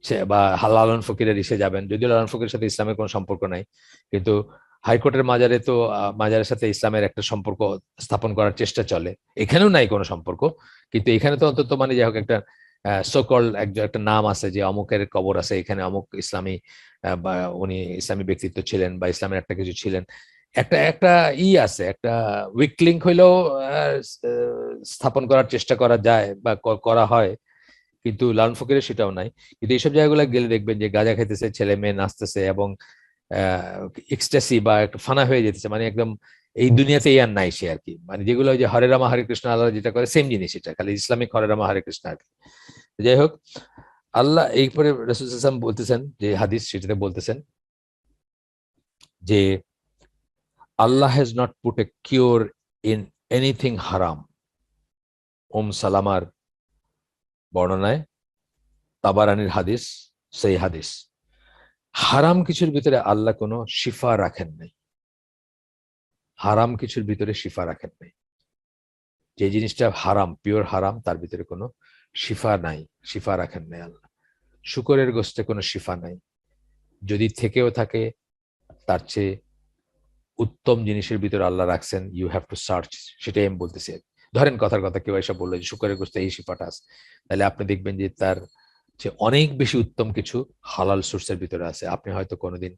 সে বা লালন ফকিরের ইসে যাবেন, যদিও লালন ফকিরের সাথে ইসলামের কোনো সম্পর্ক নাই, কিন্তু হাইকোর্টের মাজারে তো মাজারের সাথে ইসলামের একটা সম্পর্ক স্থাপন করার চেষ্টা চলে। এখানেও নাই কোনো সম্পর্ক, কিন্তু এখানে তো অন্তত মানে যাই হোক একটা সকল একটা নাম আছে যে অমুকের কবর আছে এখানে, অমুক ইসলামী বা উনি ইসলামী ব্যক্তিত্ব ছিলেন বা ইসলামের একটা কিছু ছিলেন, একটা একটা আছে, একটা উইক লিঙ্ক হইলেও স্থাপন করার চেষ্টা করা যায় বা করা হয়। কিন্তু লালন ফকিরের সেটাও নাই। কিন্তু এইসব জায়গাগুলো গেলে দেখবেন যে গাঁজা খাইতেছে, ছেলে মেয়ে নাচতেছে, এবং এক্সট্যাসি বা একটা ফানা হয়ে যেতেছে, মানে একদম এই দুনিয়াতেই আর নাই সে আর কি। মানে যেগুলো ওই যে হরে রামা হরে কৃষ্ণ আল্লাহ যেটা করে, সেম জিনিস এটা, খালি ইসলামিক হরে রামা হরে কৃষ্ণ আর কি। যাই হোক, আল্লাহ এইপরে রাসূল সাল্লাল্লাহু আলাইহি ওয়াসাল্লাম বলতেছেন যে হাদিস, সেটাতে বলতেছেন যে Allah has not put a cure in anything হারাম। সালামার বর্ণনায়, তাবারানির হাদিস, সেই হাদিস, হারাম কিছুর ভিতরে আল্লাহ কোনো শিফা রাখেন নাই, হারাম কিছুর ভিতরে শিফা রাখেন নাই। যে জিনিসটা হারাম, পিওর হারাম, তার ভিতরে কোনো শিফা নাই, শিফা রাখেন নাই আল্লাহ। শুকরের গোশতে কোনো শিফা নাই, যদি থেকেও থাকে তার চেয়ে উত্তম জিনিসের ভিতরে আল্লাহ রাখছেন, ইউ হ্যাভ টু সার্চ। সেটাই আমি বলতেছি। ধরেন কথার কথা কেউ এসে বললো যে শুকরের গোশতে এই শিফাটা আছে, তাহলে আপনি দেখবেন যে তার যে অনেক বেশি উত্তম কিছু হালাল সোর্সের ভিতরে আছে, আপনি হয়তো কোনোদিন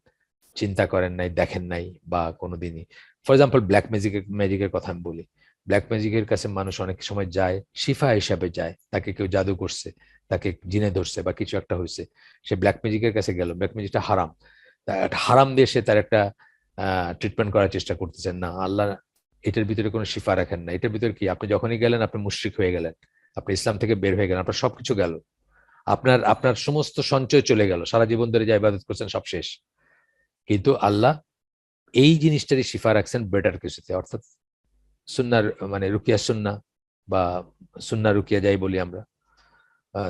চিন্তা করেন নাই, দেখেন নাই, বা কোনোদিনই। ফর এক্সাম্পল ব্ল্যাক ম্যাজিকের কথা আমি বলি। ব্ল্যাক ম্যাজিকের কাছে মানুষ অনেক সময় যায় শিফা হিসাবে যায়, তাকে কেউ জাদু করছে, তাকে জিনে ধরছে বা কিছু একটা হয়েছে, সে ব্ল্যাক ম্যাজিকের কাছে গেল, ব্ল্যাক ম্যাজিকটা হারাম, একটা হারাম দিয়ে সে তার একটা ট্রিটমেন্ট করার চেষ্টা করতেছেন না। আল্লাহ এটার ভিতরে কোনো শিফা রাখেন না। এটার ভিতরে কি, আপনি যখনই গেলেন আপনি মুশরিক হয়ে গেলেন, আপনি ইসলাম থেকে বের হয়ে গেলেন, আপনার সবকিছু গেল, আপনার আপনার সমস্ত সঞ্চয় চলে গেল, সারা জীবন ধরে যা ইবাদত করছেন সব শেষ। কিন্তু আল্লাহ এই জিনিসটারই শিফা রাখছেন বেটার কিছুতে, অর্থাৎ সুন্নার, মানে রুকিয়া সুন্না বা সুন্না রুকিয়া যাই বলি আমরা,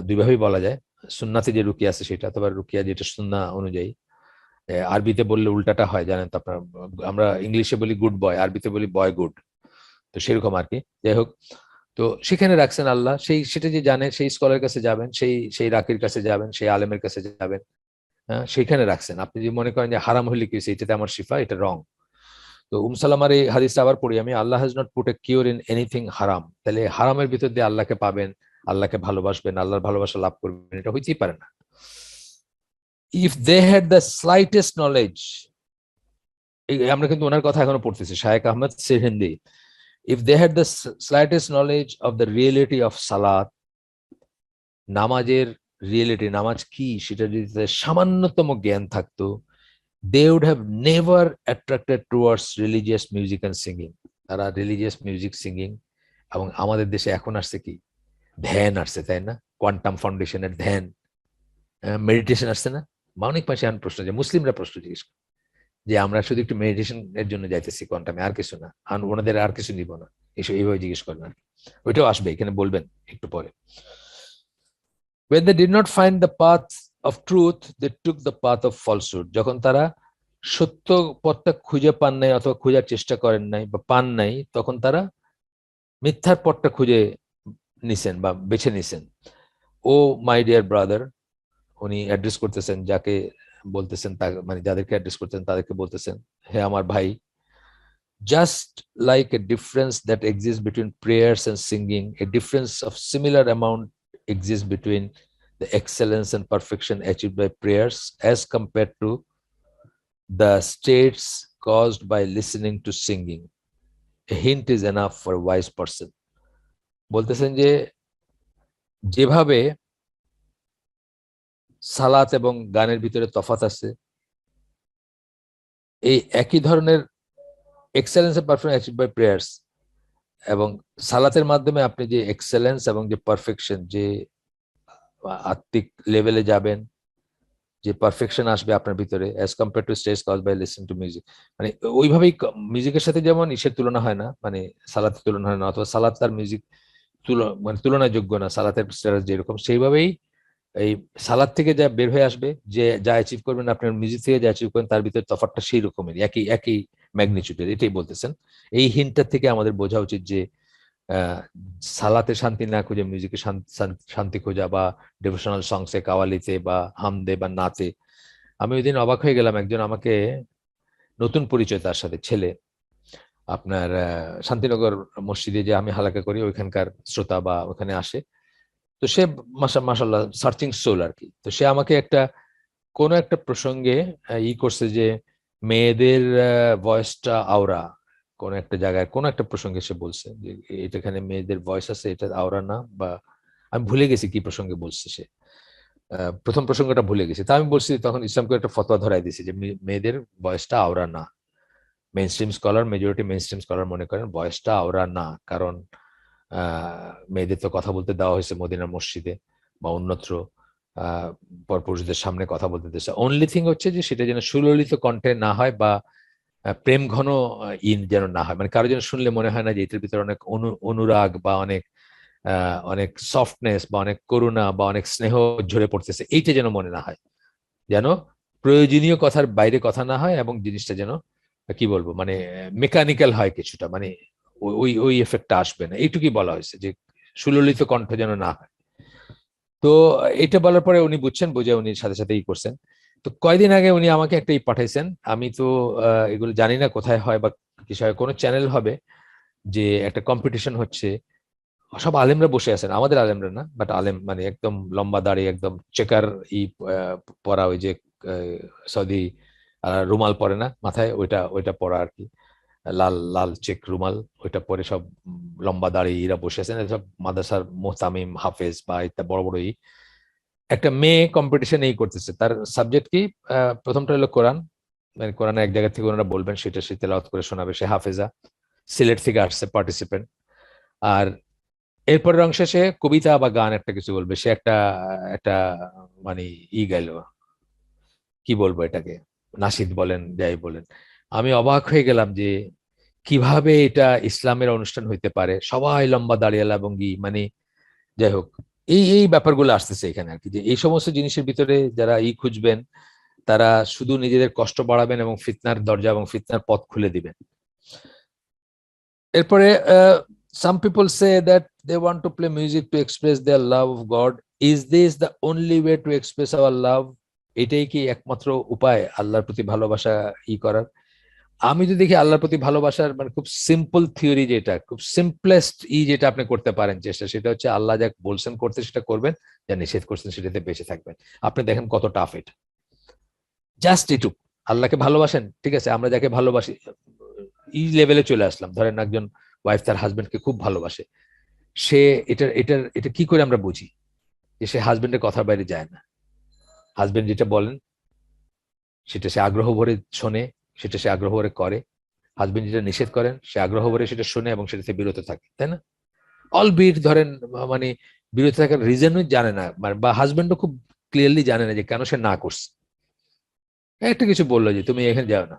দুইভাবেই বলা যায়। সুন্নাতে যে রুকিয়া আছে সেটা, অথবা রুকিয়া যেটা সুন্না অনুযায়ী। আরবিতে বললে উল্টাটা হয় জানেন তো আপনার, আমরা ইংলিশে বলি গুড বয়, আরবিতে বলি বয় গুড, তো সেরকম আর কি। যাই হোক, তো সেখানে রাখছেন আল্লাহ, সেই সেটা যে জানে সেই স্কলারের কাছে যাবেন, সেই সেই রাকির কাছে যাবেন, সেই আলেমের কাছে যাবেন। হ্যাঁ, সেইখানে রাখছেন। আপনি যদি মনে করেন যে হারাম হইলে কি হয়েছে, এটাতে আমার শিফা, এটা রং। তো সালামার এই হাদিসটা আবার পড়ি আমি, Allah has not put a cure in anything হারাম। তাহলে হারামের ভিতর দিয়ে আল্লাহকে পাবেন, আল্লাহকে ভালোবাসবেন, আল্লাহর ভালোবাসা লাভ করবেন, এটা হইতেই পারে না। If they had the slightest knowledge, আমরা কিন্তু ওনার কথা এখনো পড়তেছি, Sheikh Ahmad Sirhindi. If they had the slightest knowledge of the reality of সালাত, নামাজের রিয়েলিটি, নামাজ কি সেটা যদি সামান্যতম জ্ঞান থাকতো, they would have never attracted towards religious music and singing. তারা রিলিজিয়াস মিউজিক সিঙ্গিং, এবং আমাদের দেশে এখন আসছে কি, ধ্যান আসছে, তাই না? কোয়ান্টাম ফাউন্ডেশনের ধ্যান, মেডিটেশন আসছে না? বা অনেক পাশে এখন প্রশ্ন, যে মুসলিমরা প্রশ্ন জিজ্ঞেস করে যে আমরা শুধু একটু মেডিটেশন এর জন্য যাইতেছি কোয়ান্টামে, আর কিছু না, ওনাদের আর কিছু নিব না, এসব এইভাবে জিজ্ঞেস করেন আর কি। ওইটাও আসবে, এখানে বলবেন একটু পরে। when they did not find the path of truth, they took the path of falsehood. যখন তারা সত্য পথটা খুঁজে পান নাই, অথবা খোঁজার চেষ্টা করেন নাই বা পান নাই, তখন তারা মিথ্যার পথটা খুঁজে নিছেন বা বেছে নিছেন। ও মাই ডিয়ার ব্রাদার, উনি অ্যাড্রেস করতেছেন যাকে বলতেছেন, মানে যাদেরকে অ্যাড্রেস করতেছেন তাদেরকে বলতেছেন, হে আমার ভাই, just like a difference that exists between prayers and singing, a difference of similar amount exists between the excellence and perfection achieved by prayers as compared to the states caused by listening to singing. A hint is enough for a wise person. বলতেছেন যে যেভাবে সালাত এবং গানের ভিতরে তফাৎ আছে, এই একই ধরনের excellence and perfection achieved by prayers, এবং সালাতের মাধ্যমে আপনি যে এক্সেলেন্স এবং যে পারফেকশন, যে আত্মিক লেভেলে যাবেন, যে পারফেকশন আসবে আপনার ভিতরে, as compare to stage cause by listen to music. মানে ওইভাবেই মিউজিকের সাথে যেমন ইসের তুলনা হয় না, মানে সালাতের তুলনা হয় না, অথবা সালাত তার মিউজিক মানে তুলনাযোগ্য না, সালাতের স্ট্যাটাস যেরকম, সেইভাবেই এই সালাদ থেকে যা বের হয়ে আসবে, যে যা অ্যাচিভ করবেন আপনার মিউজিক থেকে যা অ্যাচিভ করেন, তার ভিতরে তফাৎটা সেই রকমের, একই একই ম্যাগনিচিউডের, এটাই বলতেছেন। এই হিন্টটা থেকে আমাদের বোঝা উচিত যে সালাতে শান্তি না খুঁজে মিউজিকে শান্তি খোঁজা, বা ডিভোশনাল সংসে, কাওয়ালিতে বা হামদে বা নাতে। আমি ওই দিন অবাক হয়ে গেলাম, একজন আমাকে, নতুন পরিচয় তার সাথে, ছেলে, আপনার শান্তিনগর মসজিদে যে আমি হালাকা করি ওইখানকার শ্রোতা বা ওখানে আসে, তো সে মাশাআল্লাহ সার্চিং সোল আর কি। তো সে আমাকে একটা কোন একটা প্রসঙ্গে ই করছে যে মেয়েদের ভয়েসটা আওরা, কোন একটা জায়গায় কোন একটা প্রসঙ্গে সে বলছে যে এটাখানে মেয়েদের ভয়েস আছে, এটা আওরা না, বা আমি ভুলে গেছি কি প্রসঙ্গে বলছে সে, প্রথম প্রসঙ্গটা ভুলে গেছি। তা আমি বলছি, তখন ইসলামকে একটা ফতোয়া ধরাই দিয়েছি যে মেয়েদের ভয়েসটা আওরা না। মেজরিটি মেইন স্ট্রিম স্কলার মনে করেন ভয়েসটা আওরা না, কারণ মেয়েদের তো কথা বলতে দেওয়া হয়েছে মদিনার মসজিদে বা অন্যত্র, পরপুরুষদের সামনে কথা বলতে দিয়েছে। অনলি থিং হচ্ছে যে সেটা যেন সুললিত কণ্ঠে না হয়, বা প্রেম ঘন ইন যেন না হয়, মানে কারো যেন শুনলে মনে হয় না যে এটার ভিতরে অনেক অনুরাগ বা অনেক অনেক সফটনেস বা অনেক করুণা বা অনেক স্নেহ ঝরে পড়তেছে, এইটা যেন মনে না হয়, যেন প্রয়োজনীয় কথার বাইরে কথা না হয়, এবং জিনিসটা যেন কি বলবো, মানে মেকানিক্যাল হয় কিছুটা, মানে ওই ওই এফেক্টটা আসবে না, এইটুকুই বলা হয়েছে, যে সুললিত কণ্ঠ যেন না হয়। তো এটা বলার পরে উনি বুঝছেন, বুঝে উনি সাথে সাথে ই করছেন। তো কয়দিন আগে উনি আমাকে একটা ই পাঠাইছেন, আমি তো এগুলো জানি না কোথায় হয় বা কিছু হয়, কোনো চ্যানেল হবে যে একটা কম্পিটিশন হচ্ছে, সব আলেমরা বসে আছেন, আমাদের আলেমরা না, বাট আলেম মানে একদম লম্বা দাড়ি, একদম চেকার ই পরা, ওই যে সৌদি রুমাল পরে না মাথায়, ওইটা ওইটা পরা আর কি, লাল লাল চেক রুমাল, ওইটা পরে সব লম্বা দাড়ি এরা বসে আছেন, সব মাদ্রাসার মোহতামিম হাফেজ বা ইত্যাদি বড় বড় একটা মেয়ে কম্পিটিশন এই করতেছে। তার সাবজেক্ট কি? প্রথমটা হলো কোরআন, মানে কোরআনের এক জায়গা থেকে ওনারা বলবেন, সেটা সে তেলাওয়াত করে শোনাবে, সে হাফেজা, সিলেট থেকে আসছে পার্টিসিপেন্ট। আর এরপরের অংশে সে কবিতা বা গান একটা কিছু বলবে, সে একটা একটা মানে গাইলো, কি বলবো এটাকে, নাশিদ বলেন যাই বলেন। আমি অবাক হয়ে গেলাম যে কিভাবে এটা ইসলামের অনুষ্ঠান হইতে পারে, সবাই লম্বা দাঁড়িয়ালা এবং মানে যাই হোক, এই এই ব্যাপারগুলো আসতেছে এখানে আর কি, যে এই সমস্ত জিনিসের ভিতরে যারা খুঁজবেন, তারা শুধু নিজেদের কষ্ট বাড়াবেন এবং ফিতনার দরজা এবং ফিতনার পথ খুলে দিবেন। এরপরে some people say that they want to play music to express their love of God. Is this the only way to express our love? এটাই কি একমাত্র উপায় আল্লাহর প্রতি ভালোবাসা করার? আমি তো দেখি আল্লাহর প্রতি ভালোবাসার মানে খুব সিম্পল থিওরি, যেটা খুব সিম্পলেস্ট যেটা আপনি করতে পারেন চেষ্টা, সেটা হচ্ছে আল্লাহ যা বলছেন করতে সেটা করবেন, যা নিষেধ করছেন সেটাতে বেঁচে থাকবেন। আপনি দেখেন কত টাফ এটা, জাস্ট এটুক। আল্লাহকে ভালোবাসেন, ঠিক আছে, আমরা যাকে ভালোবাসি লেভেলে চলে আসলাম। ধরেন একজন ওয়াইফ তার হাজবেন্ডকে খুব ভালোবাসে, সে এটা কি করে আমরা বুঝি যে সে হাজবেন্ডের কথার বাইরে যায় না? হাজবেন্ড যেটা বলেন সেটা সে আগ্রহ ভরে শোনে, সেটা সে আগ্রহ ভরে করে। হাজবেন্ড যেটা নিষেধ করেন সে আগ্রহ ভরে সেটা শোনে এবং সেটাতে বিরত থাকে, তাই না? অলবিট ধরেন মানে বিরত থাকার রিজনও জানে না, বা হাজবেন্ডও খুব ক্লিয়ারলি জানে না যে কেন সে না করছে। একটা কিছু বললো যে তুমি এখানে যাও না,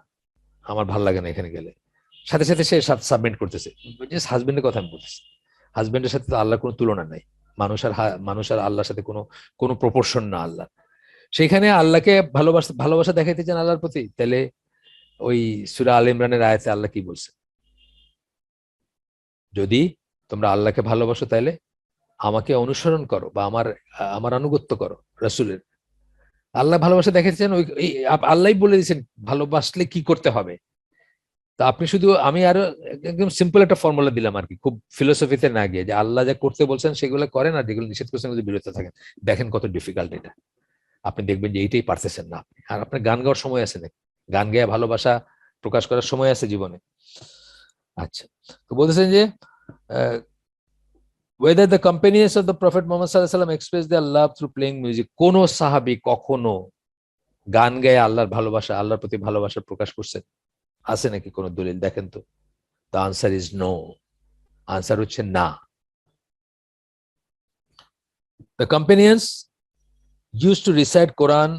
আমার ভাল লাগে না এখানে গেলে, সাথে সাথে সে সাবমিট করতেছে। জাস্ট হাজবেন্ডের কথা আমি বলতেছি, হাজবেন্ডের সাথে তো আল্লাহর কোনো তুলনা নাই। মানুষ আর আল্লাহর সাথে কোনো কোনো প্রপোর্শন না আল্লাহ। সেখানে আল্লাহকে ভালোবাসা দেখাইতে চান আল্লাহর প্রতি, তাহলে ওই সূরা আল ইমরানের আয়াতে আল্লাহ কি বলছে? যদি তোমরা আল্লাহকে ভালোবাসো তাহলে আমাকে অনুসরণ করো বা আমার আমার আনুগত্য করো রাসূলের। আল্লাহ ভালোবাসা দেখাইতে চান, ওই আল্লাহই বলে দিয়েছেন ভালোবাসলে কি করতে হবে। তা আপনি শুধু, আমি আরো একদম সিম্পল একটা ফর্মুলা দিলাম আর কি, খুব ফিলোসফিতে না গিয়ে, যে আল্লাহ যা করতে বলছেন সেগুলো করেন, আর যেগুলো নিষেধ করছেন যদি বিরত থাকেন। দেখেন কত ডিফিকাল্ট এটা। আপনি দেখবেন যে এইটাই পারতেছেন না আপনি। আর আপনার গান গাওয়ার সময় আছে নাকি? গান গেয়ে ভালোবাসা প্রকাশ করার সময় আছে জীবনে? আচ্ছা, তো বলতেছেন যে whether the companions of the Prophet Muhammad sallallahu alaihi wasallam express their love through playing music, কোন সাহাবী কখনো গান গেয়ে আল্লাহর ভালোবাসা, আল্লাহর প্রতি ভালোবাসা প্রকাশ করছেন? আছে নাকি কোনো দলিল? দেখেন তো। The answer is no. Answer হচ্ছে না। The companions used to recite Quran,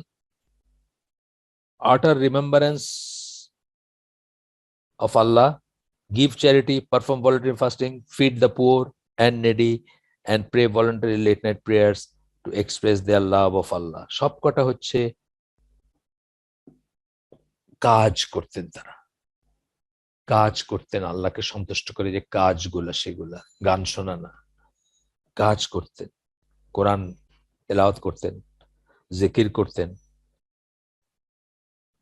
utter remembrance of Allah, give charity, perform voluntary fasting, feed the poor and needy, and pray voluntary late night prayers to express their love of Allah. সব কটা হচ্ছে কাজ করতেন তারা, কাজ করতেন আল্লাহকে সন্তুষ্ট করে, যে কাজগুলা সেগুলা, গান শোনা না, কাজ করতেন, কোরআন তেলাওয়াত করতেন, জিকির করতেন,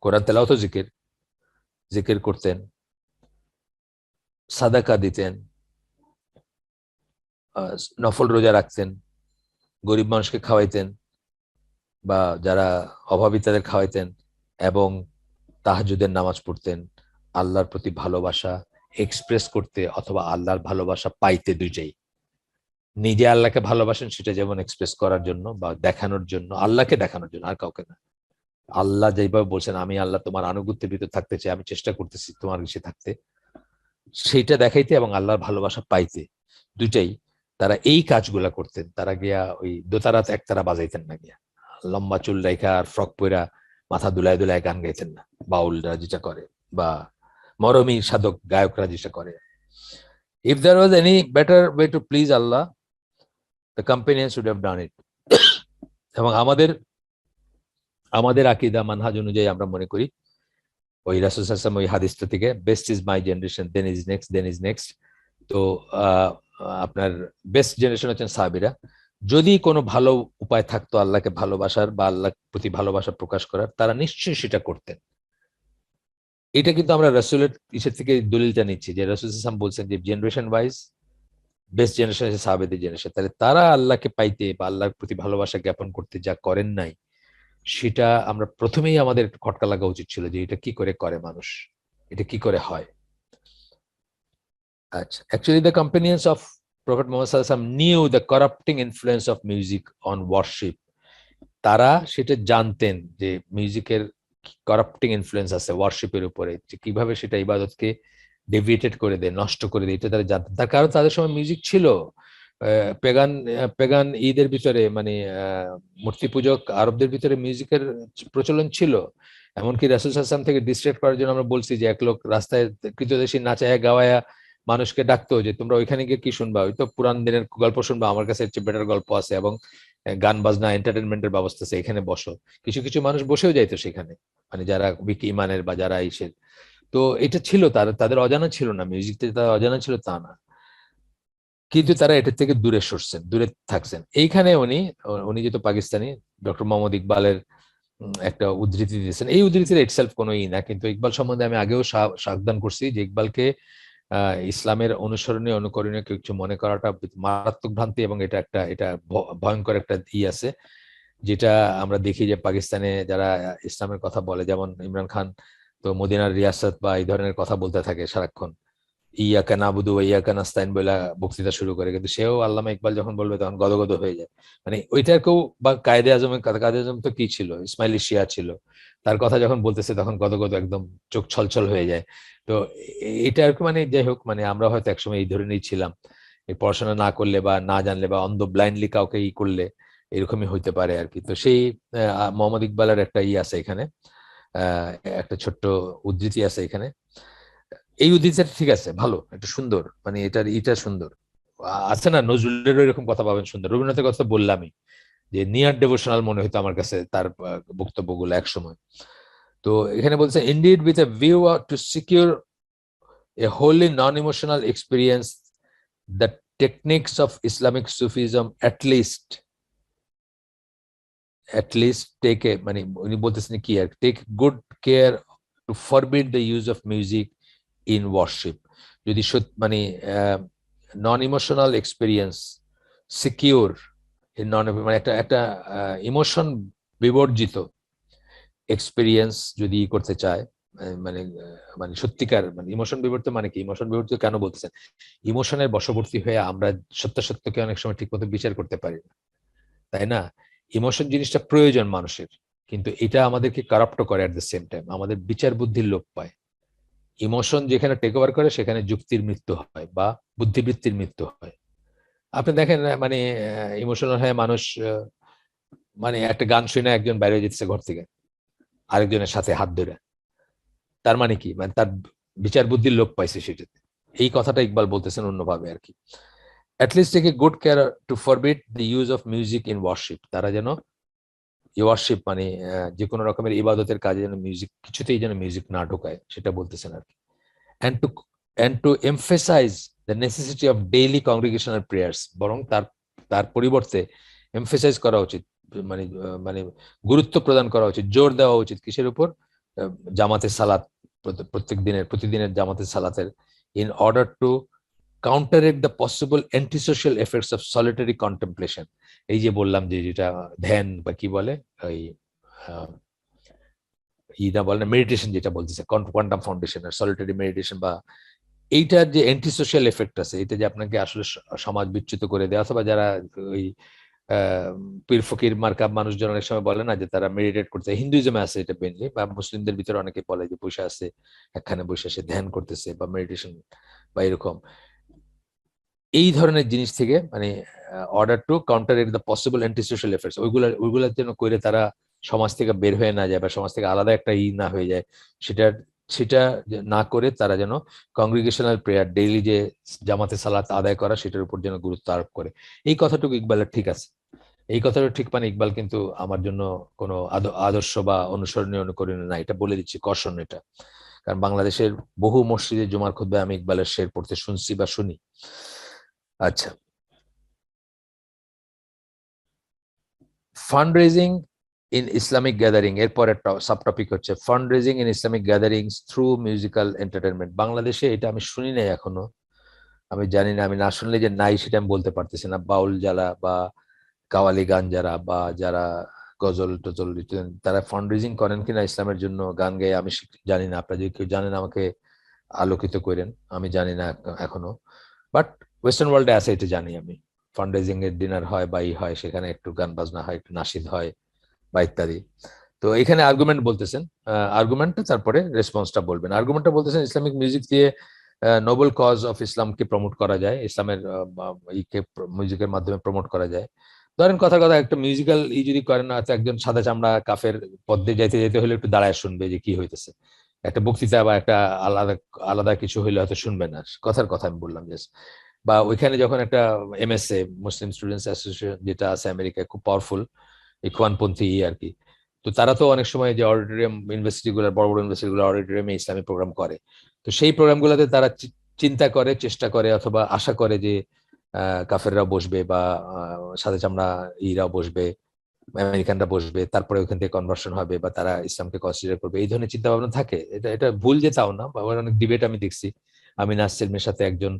কোরআন তেলাওয়াত ও জিকির, জিকির করতেন, সাদাকা দিতেন, নফল রোজা রাখতেন, গরিব মানুষকে খাওয়াইতেন বা যারা অভাবী তাদের খাওয়াইতেন, এবং তাহাজ্জুদের নামাজ পড়তেন। আল্লাহর প্রতি ভালোবাসা এক্সপ্রেস করতে অথবা আল্লাহর ভালোবাসা পাইতে, দুইটাই। নিজে আল্লাহকে ভালোবাসেন সেটা যেমন এক্সপ্রেস করার জন্য বা দেখানোর জন্য, আল্লাহকে দেখানোর জন্য, আর কাউকে না। আল্লাহ যেভাবে বলছেন আমি আল্লাহ তোমার আনুগত্যের ভিতর থাকতে চাই, আমি চেষ্টা করতেছি তোমার ইসে থাকতে, সেইটা দেখাইতে এবং আল্লাহর ভালোবাসা পাইতে, দুইটাই। তারা এই কাজগুলা করতেন। তারা গিয়া ওই দোতারাত একতারা বাজাইতেন না, গিয়া লম্বা চুল রেখা আর ফ্রক পইরা মাথা দুলায় দুলায় গান গাইতেন না, বাউলরা যেটা করে বা মরমী সাধক গায়করা যেটা করে। If there was any better way to please Allah, the companions should have done it. এবং আমাদের আকীদা মানহাজ অনুযায়ী আমরা মনে করি ওই রাসূল সাল্লাল্লাহু আলাইহি ওয়াসাল্লাম ওই হাদিসটা থেকে, best is my generation, then is next, then is next, তো আপনার বেস্ট জেনারেশন হচ্ছেন সাহাবীরা। যদি কোনো ভালো উপায় থাকতো আল্লাহকে ভালোবাসার বা আল্লাহ প্রতি ভালোবাসা প্রকাশ করার, তারা নিশ্চয়ই সেটা করতেন। এটা কিন্তু আমরা রাসূলের ইসের থেকে দলিলটা নিচ্ছি, যে রাসূল সাল্লাল্লাহু আলাইহি ওয়াসাল্লাম বলছেন যে জেনারেশন ওয়াইজ বেস্ট জেনারেশন হচ্ছে সাহাবেদের জেনারেশন। তাহলে তারা আল্লাহকে পাইতে বা আল্লাহর প্রতি ভালোবাসা জ্ঞাপন করতে যা করেন নাই, সেটা আমরা প্রথমেই আমাদের খটকা লাগা উচিত ছিল যে এটা কি করে করে মানুষ, এটা কি করে হয়। আচ্ছা, actually the companions of prophet Muhammad সাল্লাল্লাহু আলাইহি ওয়াসাল্লাম knew the corrupting influence of music on worship. তারা সেটা জানতেন যে মিউজিকের কারাপ্টিং ইনফ্লুয়েন্স আছে ওয়ারশিপের উপরে, যে কিভাবে সেটা ইবাদতকে ডেভিয়েটেড করে দেয়, নষ্ট করে দেয়, এটা তারা জানতেন। তার কারণ তাদের সময় মিউজিক ছিল। পেগান পেগান ঈদের ভিতরে মানে মূর্তি পূজক আরবদের ভিতরে মিউজিকের প্রচলন ছিল। এমনকি রাসূল সাল্লাল্লাহু আলাইহি ওয়াসাল্লাম থেকে ডিস্ট্রাক্ট করার জন্য আমরা বলছি যে এক লোক রাস্তায় কৃতদেশী নাচায়া গাওয়ায়া মানুষকে ডাকতো যে তোমরা ওইখানে গিয়ে কি শুনবা, ওই তো পুরান দিনের গল্প শুনবা, আমার কাছে এর চেয়ে বেটার গল্প আছে, এবং গান বাজনা এন্টারটেনমেন্টের ব্যবস্থা আছে, এখানে বসো। কিছু কিছু মানুষ বসেও যাইতো সেখানে, মানে যারা উইক ইমানের বা যারা ইসের। তো এটা ছিল তাদের অজানা ছিল না, মিউজিক তাদের অজানা ছিল তা না, কিন্তু তারা এটা থেকে দূরে সরছেন, দূরে থাকছেন। এইখানে উনি উনি যেহেতু পাকিস্তানি, ডক্টর মোহাম্মদ ইকবালের একটা উদ্ধৃতি দিয়েছেন। এই উদ্ধৃতির ইটসেলফ কোনো ই না, কিন্তু ইকবাল সম্বন্ধে আমি আগেও সাবধান করছি যে ইকবালকে ইসলামের অনুসরণীয় অনুকরণীয় কিছু মনে করাটা মারাত্মক ভ্রান্তি, এবং এটা ভয়ঙ্কর একটা ই আছে, যেটা আমরা দেখি যে পাকিস্তানে যারা ইসলামের কথা বলে, যেমন ইমরান খান, তো মদিনার রিয়াসত বা এই ধরনের কথা বলতে থাকে সারাক্ষণ, ইয়াকা নাবুদু ওয়া ইয়াকা নাস্তাইন বলে বক্তৃতা শুরু করে, কিন্তু সেও আল্লামা ইকবাল যখন বলবে তখন গদগদ হয়ে যায়। মানে ওইটাকেও, বা কায়েদে আজম তো কি ছিল, ইসমাইলি শিয়া ছিল, তার কথা যখন বলতেছে তখন গদগদ একদম চোখ ছলছল হয়ে যায়। তো এটা আর কি, মানে যাই হোক, মানে আমরা হয়তো একসময় এই ধরনেরই ছিলাম, এই পড়াশোনা না করলে বা না জানলে বা অন্ধ ব্লাইন্ডলি কাউকে ই করলে এরকমই হইতে পারে আর কি। তো সেই মোহাম্মদ ইকবালের একটা ই আছে এখানে, আহ একটা ছোট্ট উদ্ধৃতি আছে এখানে। এই উদ্ধৃতিটা ঠিক আছে, ভালো, এটা সুন্দর, মানে এটা সুন্দর। আছে না, নজরুলেরও এরকম কথা পাবেন সুন্দর, রবীন্দ্রনাথের কথা বললামই, যে নিয়ার ডেভোশনাল মনে হতো আমার কাছে তার বক্তব্যগুলো এক সময়। তো এখানে বলছে, indeed with a view to secure a holy non emotional experience, the techniques of Islamic Sufism at least take a, মানে উনি বলতেছেন কি আর, take good care to forbid the use of music in worship. যদি মানে non emotional experience secure, non মানে একটা একটা ইমোশন বিবর্জিত এক্সপিরিয়েন্স যদি করতে চায়, মানে মানে সত্যিকার মানে ইমোশন বিবর্তিত, মানে কি ইমোশন বিবর্তিত কেন বলতেছেন, ইমোশনের বশবর্তী হয়ে আমরা সত্যকে অনেক সময় ঠিক মতো বিচার করতে পারি না, তাই না? ইমোশন জিনিসটা প্রয়োজন মানুষের, কিন্তু এটা আমাদেরকে কারাপ্ট করে, এট দ্য সেম টাইম আমাদের বিচার বুদ্ধির লোপ পায়। ইমোশন যেখানে টেক ওভার করে সেখানে যুক্তির মৃত্যু হয় বা বুদ্ধিবৃত্তির মৃত্যু হয়। আপনি দেখেন মানে ইমোশনাল হয়ে মানুষ মানে একটা গান শুনে একজন বাইরে যেতেছে ঘর থেকে আরেকজনের সাথে হাত ধরে, তার মানে কি, মানে তার বিচার বুদ্ধির লোপ পাইছে সেটাতে। এই কথাটা ইকবাল বলতেছেন অন্যভাবে আর কি। At least take a good care to forbid the use of music in worship, তারা যেন ওয়ার্শিপ মানে যে কোনো রকমের ইবাদতের কাজে যেন মিউজিক, কিছুতেই যেন মিউজিক না ঢোকায়, সেটা বলতেছেন আর কি। and to and to emphasize the necessity of daily congregational prayers, বরং তার তার পরিবর্তে এমফেসাইজ করা উচিত, মানে মানে গুরুত্ব প্রদান করা উচিত, জোর দেওয়া উচিত কিসের উপর, জামাতের সালাত, প্রতিদিনের জামাতের সালাতের, in order to counteract the possible antisocial effects of solitary contemplation। এই যে বললাম যে যেটা ধ্যান বা কি বলে, ওই ইদা বলেন মেডিটেশন, যেটা বলতেছে কোয়ান্টাম ফাউন্ডেশন আর সলিটারি মেডিটেশন, বা এইটার যে অ্যান্টি সোশ্যাল এফেক্ট আছে, এটা যে আপনাকে আসলে সমাজ বিচ্যুত করে দেওয়া, অথবা যারা ওই পীর ফকির মার্কা মানুষজন অনেক সময় বলে না যে তারা মেডিটেট করতে, হিন্দুইজমে আছে এটা মেনলি, বা মুসলিমদের ভিতরে অনেকে বলে যে বসে আছে একখানে বসে সে ধ্যান করতেছে বা মেডিটেশন বা এরকম, এই ধরনের জিনিস থেকে মানে order to counter the possible anti social effects, ওইগুলোর জন্য করে তারা সমাজ থেকে বের হয়ে না যায় বা সমাজ থেকে আলাদা একটা ই না হয়ে যায়, সেটা সেটা না করে তারা যেন কংগ্রিগেশনাল প্রেয়ার, ডেইলি যে জামাতে সালাত আদায় করা, সেটার উপর যেন গুরুত্ব আরোপ করে। এই কথাটুকু ইকবালের ঠিক আছে, এই কথাটা ঠিক, মানে ইকবাল কিন্তু আমার জন্য কোনো আদর্শ বা অনুসরণীয় অনুকরণীয় না, এটা বলে দিচ্ছি, কর্ষণ এটা। কারণ বাংলাদেশের বহু মসজিদে জুমার খুতবায় আমি ইকবালের শের পড়তে শুনছি বা শুনি। আচ্ছা, fund raising in Islamic gathering, এরপর একটা সাব টপিক হচ্ছে fund raising in Islamic gatherings through musical entertainment. বাংলাদেশে এটা আমি শুনি নাই এখনো, আমি জানি না, আমি না শুনলে যে নাই সেটা আমি বলতে পারতেছি না। বাউল যারা বা কাওয়ালি গান যারা বা যারা গজল টজল লিখতেন, তারা ফান্ড রেজিং করেন কিনা ইসলামের জন্য গান গায়ে, আমি জানি না। আপনারা যদি কেউ জানেন আমাকে আলোকিত করেন, আমি জানি না এখনো। বাট ওয়েস্টার্ন ওয়ার্ল্ডে আছে এটা জানি আমি, ফান্ড রেজিং এর ডিনার হয় বা ই হয়, সেখানে একটু গান বাজনা হয়, একটু নাশিদ হয় বা ইত্যাদি। তো এখানে আর্গুমেন্ট বলতেছেন, আর্গুমেন্টটা তারপরে রেসপন্সটা বলবেন। আর্গুমেন্টটা বলতেছেন ইসলামিক মিউজিক দিয়ে নোবেল কজ অফ ইসলামকে প্রমোট করা যায়, ইসলামের ইকে মিউজিকের মাধ্যমে প্রমোট করা যায়। ধরেন কথার কথা একটা মিউজিক্যাল ই যদি করেন না, একজন সাদা চামড়া কাফের পদ্মে যাইতে যেতে হলে একটু দাঁড়ায় শুনবে যে কি হইতেছে। একটা বক্তৃতা বা একটা আলাদা আলাদা কিছু হইলে হয়তো শুনবে না, কথার কথা আমি বললাম জাস্ট। বা ওইখানে যখন একটা এমএসএ, মুসলিম স্টুডেন্টস অ্যাসোসিয়েশন যেটা আছে আমেরিকায়, খুব পাওয়ারফুল ইখওয়ানপন্থী আর কি, তো তারা তো অনেক সময় যে অডিটোরিয়াম ইউনিভার্সিটি গুলো, বড় বড় ইউনিভার্সিটি গুলো অডিটোরিয়ামে ইসলামী প্রোগ্রাম করে। তো সেই প্রোগ্রাম গুলোতে তারা চিন্তা করে, চেষ্টা করে, অথবা আশা করে যে কাফেররা বসবে বা সাদা চামড়া ইরাও বসবে, আমেরিকানরা বসবে, তারপরে ওখান থেকে কনভার্সন হবে বা তারা ইসলামকে কনসিডার করবে, এই ধরনের চিন্তা ভাবনা থাকে। এটা এটা ভুল যে তাও না, আবার অনেক ডিবেট আমি দেখছি। আমি নাসিমের সাথে একজন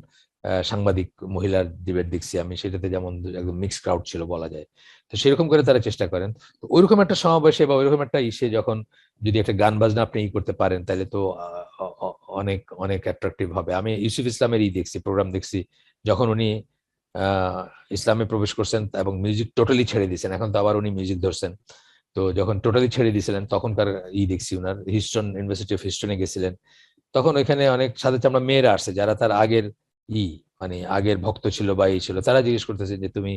সাংবাদিক মহিলার ডিবেট দেখছি আমি, সেটাতে যেমন একদম মিক্স ক্রাউড ছিল বলা যায়। তো সেরকম করে তারা চেষ্টা করেন। তো ওইরকম একটা সমাবেশে বা ওইরকম একটা ইসে যখন যদি একটা গান বাজনা আপনি ই করতে পারেন, তাহলে তো অনেক অনেক অ্যাট্রাকটিভ হবে। আমি ইউসুফ ইসলামের ই দেখছি, প্রোগ্রাম দেখছি, যখন উনি ইসলামে প্রবেশ করছেন এবং মিউজিক টোটালি ছেড়ে দিয়েছেন, এখন তো আবার উনি মিউজিক ধরছেন। তো যখন টোটালি ছেড়ে দিয়েছিলেন তখনকার ই দেখছি, উনার হিস্টন, ইউনিভার্সিটি অফ হিস্টনে গেছিলেন, তখন ওইখানে অনেক সাদা চামড়া মেয়েরা আসছে যারা তার আগের ই মানে আগের ভক্ত ছিল বা ই ছিল, তারা জিজ্ঞেস করতেছে যে তুমি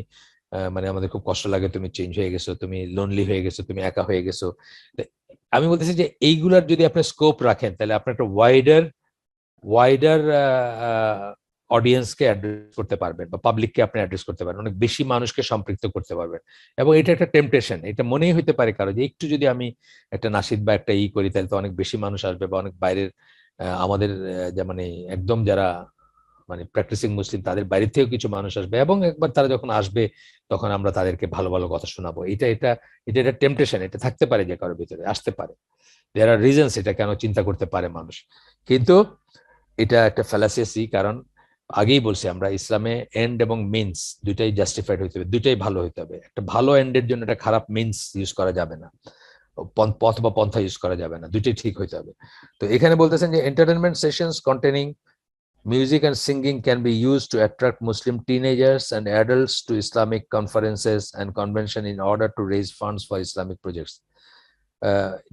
মানে আমাদের খুব কষ্ট লাগে, তুমি চেঞ্জ হয়ে গেছো, তুমি লোনলি হয়ে গেছো, তুমি একা হয়ে গেছো। আমি বলতেছি যে এইগুলার যদি আপনি স্কোপ রাখেন, তাহলে আপনি একটা ওয়াইডার ওয়াইডার অডিয়েন্সকে অ্যাড্রেস করতে পারবেন বা পাবলিককে আপনি অ্যাড্রেস করতে পারবেন, অনেক বেশি মানুষকে সম্পৃক্ত করতে পারবেন। এবং এটা একটা টেম্পটেশন, এটা মনেই হইতে পারে কারো যে একটু যদি আমি একটা নাশিদ বা একটা ই করি, তাহলে তো অনেক বেশি মানুষ আসবে বা অনেক বাইরের আমাদের মানে একদম যারা মানে প্র্যাকটিসিং মুসলিম, তাদের বাইরে থেকেও কিছু মানুষ আসবে, এবং একবার তারা যখন আসবে তখন আমরা তাদেরকে ভালো ভালো কথা শোনাবো। এটা এটা এটা একটা টেম্পটেশন, এটা থাকতে পারে যে কারোর ভিতরে, আসতে পারে। দেয়ার আর রিজনস, এটা কেন চিন্তা করতে পারে মানুষ। কিন্তু এটা একটা ফ্যালাসিয়াসি, কারণ আগেই বলছি আমরা, ইসলামে এন্ড এবং মিনস দুইটাই জাস্টিফাইড হইতে হবে, দুইটাই ভালো হইতে হবে। একটা ভালো এন্ডের জন্য একটা খারাপ মিনস ইউজ করা যাবে না, পথ বা পন্থা ইউজ করা যাবে না, দুইটাই ঠিক হইতে হবে। তো এখানে বলতেছেন যে entertainment sessions containing music and singing can be used to attract Muslim teenagers and adults to Islamic conferences and convention in order to raise funds for Islamic projects.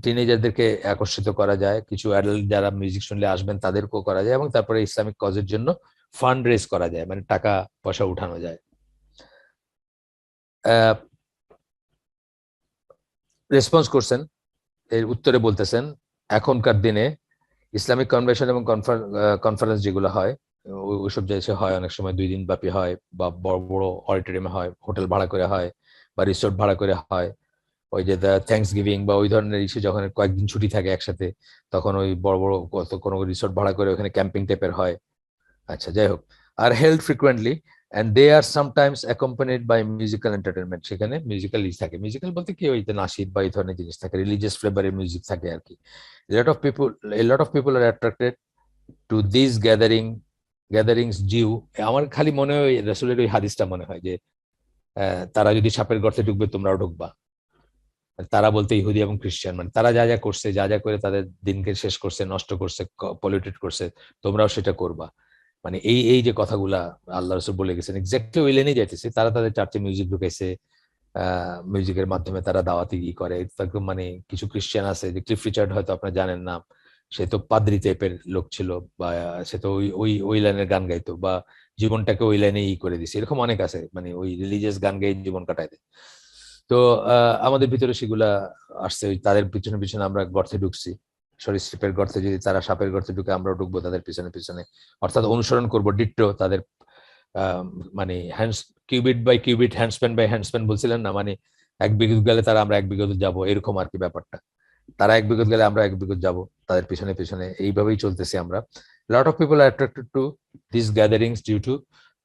টিনেজারদেরকে আকর্ষিত করা যায়, কিছু অ্যাডাল্ট যারা মিউজিক শুনলে আসবেন তাদেরকেও করা যায়, এবং তারপরে ইসলামিক কজের জন্য ফান্ড রেজ করা যায়, মানে টাকা পয়সা উঠানো যায়। রেসপন্স করছেন, এর উত্তরে বলতেছেন এখনকার দিনে ইসলামিক কনভেনশন এবং কনফারেন্স যেগুলো হয়, ওইসব দেশে হয় অনেক সময় 2 দিন ব্যাপী হয়, বা বড় বড় অডিটোরিয়ামে হয়, হোটেল ভাড়া করে হয় বা রিসোর্ট ভাড়া করে হয়। ওই যে থ্যাংকস গিভিং বা ওই ধরনের ইস্যু যখন কয়েকদিন ছুটি থাকে একসাথে, তখন ওই বড় বড় কোনো রিসোর্ট ভাড়া করে ওখানে ক্যাম্পিং টাইপের হয়। আচ্ছা, যাই হোক, are held frequently and they are sometimes accompanied by musical entertainment. সেখানে মিউজিক্যাল ইস থাকে, মিউজিক্যাল বলতে কি ওই নাশিদ বা এই ধরনের জিনিস থাকে, রিলিজিয়াস ফ্লেভারের মিউজিক থাকে আর কি। a lot of people are attracted to these gatherings due, আমার খালি মনে হয় রাসূলের ওই হাদিসটা মনে হয় যে তারা যদি সাপের গর্তে ঢুকবে তোমরাও ঢুকবা। তারা বলতে ইহুদি এবং খ্রিস্টান, মানে তারা যা যা করছে, যা যা করে তাদের দিনকে শেষ করছে, নষ্ট করছে, পলিউটেড করছে, তোমরাও সেটা করবা। মানে এই এই যে কথাগুলা আল্লাহ রাসূল বলে গেছেন, এক্স্যাক্টলি ওই লাইনেই যাইতেছে। তারা তাদের চার্চে মিউজিক ঢুকাইছে, মিউজিকের মাধ্যমে তারা দাওয়াতি ই করে একদম। মানে কিছু খ্রিস্টান আছে, যে ক্লিফ রিচার্ড হয়তো আপনার জানেন নাম, সে তো পাদ্রি টাইপের লোক ছিল, বা সে তো ওই ওই ওই লাইনের গান গাইতো, বা জীবনটাকে ওই লাইনে ই করে দিছে, এরকম অনেক আছে, মানে ওই রিলিজিয়াস গান গাই জীবন কাটায় দেয়। তো আমাদের ভিতরে সেগুলা আসছে, ওই তাদের পিছনে পিছনে আমরা গর্তে ঢুকছি, সরীসৃপের গর্তে যদি তারা সাপের গর্তে ঢুকে, আমরাও ঢুকবো তাদের পিছনে পিছনে, অর্থাৎ অনুসরণ করবো ডিট্টো তাদের। মানে hands cubit by cubit, handspan by handspan বলছিলেন না, মানে 1 বিঘত গেলে তারা আমরা 1 বিঘত যাবো, এরকম আর কি ব্যাপারটা। তারা 1 বিগত গেলে আমরা 1 বিগত যাব, তাদের পিছনে পিছনে এইভাবেই চলতেছি আমরা। Lot of people are attracted to this gatherings due to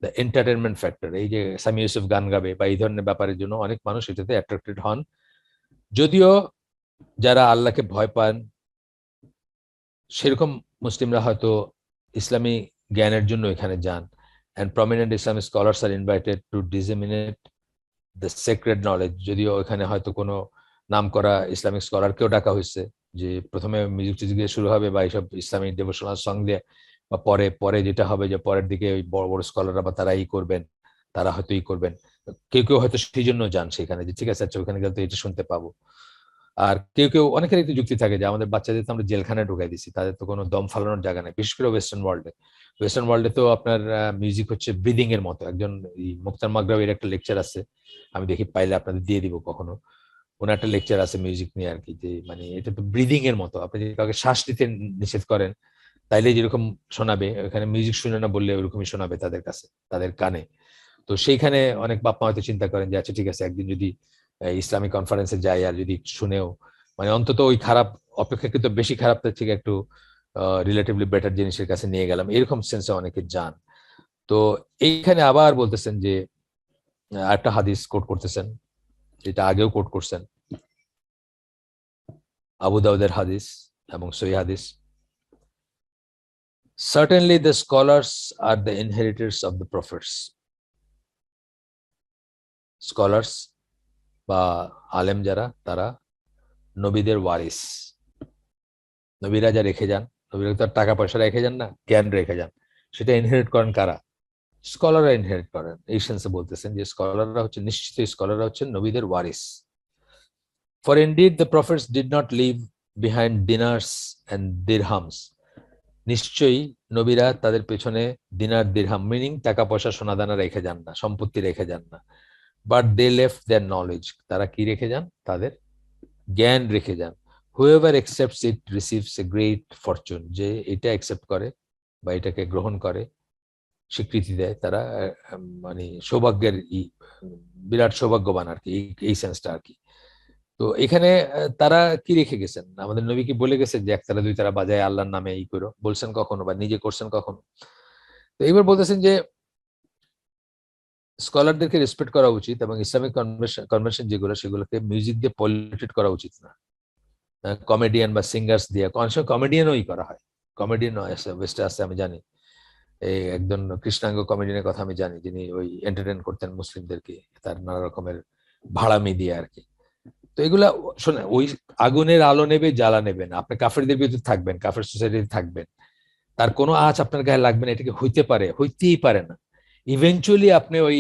the entertainment factor. এই যে সামি ইউসুফ গান গাবে বা এই ধরনের ব্যাপারের জন্য অনেক মানুষ এটাতে অ্যাট্রাক্টেড হন। যদিও যারা আল্লাহকে ভয় পান সেরকম মুসলিমরা হয়তো ইসলামী জ্ঞানের জন্য এখানে যান। And prominent Islamic scholars are invited to disseminate the sacred knowledge. যদিও এখানে হয়তো কোনো নাম করা ইসলামিক স্কলারকেও ডাকা হয়েছে, যে প্রথমে মিউজিক টিউজিক দিয়ে শুরু হবে বা এইসব ইসলামিক ডিভোশনাল সং দিয়ে, বা পরে পরে যেটা হবে যে পরের দিকে ওই বড় বড় স্কলাররা বা তারা করবেন, তারা হয়তো করবেন। কেউ কেউ হয়তো সেই জন্য যান সেখানে, যে ঠিক আছে আচ্ছা ওখানে গেলে তো এটা শুনতে পাবো। আর কেউ কেউ অনেকের একটু যুক্তি থাকে যে আমাদের বাচ্চাদের তো আমরা জেলখানায় ঢুকাই দিচ্ছি, তাদের তো কোনো দম ফালানোর জায়গা নেই। বিশেষ করে ওয়েস্টার্ন ওয়ার্ল্ডে, ওয়েস্টার্ন ওয়ার্ল্ডে তো আপনার মিউজিক হচ্ছে ব্রিদিং এর মতো। একজন মুক্তার মাগরাবির একটা লেকচার আছে, আমি দেখি পাইলে আপনাদের দিয়ে দিব কখনো। ওনার একটা লেকচার আছে মিউজিক নিয়ে আর কি, যে মানে এটা তো ব্রিদিং এর মতো। আপনি যদি কাউকে শ্বাস নিতে নিষেধ করেন তাইলে যেরকম শোনাবে, ওখানে মিউজিক শুনে না বললে ওরকমই শোনাবে তাদের কাছে, তাদের কানে। তো সেইখানে অনেক বাপ মা হয়তো চিন্তা করেন যে আচ্ছা ঠিক আছে একদিন যদি ইসলামিক কনফারেন্সে যাই আর যদি শুনেও, মানে অন্তত ওই খারাপ অপেক্ষাকৃত বেশি খারাপটার থেকে একটু রিলেটিভলি বেটার জিনিসের কাছে নিয়ে গেলাম, এরকম সেন্সে অনেকে যান। তো এইখানে আবার বলতেছেন যে একটা হাদিস কোট করতেছেন, যেটা আগেও কোট করছেন, আবু দাউদের হাদিস এবং সহিহ হাদিস। Certainly the scholars are the inheritors of the prophets. Scholars বা আলেম যারা, তারা নবীদের ওয়ারিস। নবীরা যা রেখে যান, নবীরা তো টাকা পয়সা রেখে যান না, জ্ঞান রেখে যান। সেটা ইনহেরিট করেন কারা? স্কলাররা ইনহেরিট করেন। এই সেন্সে বলতেছেন যে স্কলাররা হচ্ছে, নিশ্চিত স্কলাররা হচ্ছেন নবীদের ওয়ারিস। For indeed the prophets did not leave behind dinars and dirhams. নিশ্চয়ই নবীরা তাদের পেছনে দিনার দিরহাম মিনিং টাকা পয়সা সোনাদানা রেখে যান না, সম্পত্তি রেখে যান না। But they left their knowledge. তারা কি রেখে যান? তাদের জ্ঞান রেখে যান। Whoever accepts it receives a great fortune. যে এটা অ্যাকসেপ্ট করে বা এটাকে গ্রহণ করে, স্বীকৃতি দেয়, তারা মানে সৌভাগ্যের বিরাট সৌভাগ্যবান আর কি, এই সেন্সটা আর কি। তো এখানে তারা কি রেখে গেছেন? আমাদের নবী কি বলে গেছেন যে একতারা দুই তারা বাজায় আল্লাহর নামে এই করো? বলছেন কখনো বা নিজে করছেন কখনো? তো এবার বলতেছেন যে স্কলারদেরকে রেসপেক্ট করা উচিত এবং ইসলামিক কনভেনশন যেগুলো সেগুলোকে মিউজিক দিয়ে পলিউটেড করা উচিত না। কমেডিয়ান বা সিঙ্গার্স দিয়ে, অনেক সময় কমেডিয়ানই করা হয়। কমেডিয়ান আছে ওয়েস্টে আছে আমি জানি, এই একজন কৃষ্ণাঙ্গ কমেডিয়ানের কথা আমি জানি, যিনি ওই এন্টারটেইন করতেন মুসলিমদেরকে তার নানা রকমের ভাড়ামি দিয়ে আর কি। তো এগুলা শোনেন, ওই আগুনের আলো নেবে জ্বালা নেবেন, আপনি কাফেরদের বিরুদ্ধে থাকবেন, কাফের সোসাইটিতে থাকবেন, তার কোনো আঁচ আপনার গায়ে লাগবে না, এটাকে হইতে পারে, হইতেই পারে না। ইভেনচুয়ালি আপনি ওই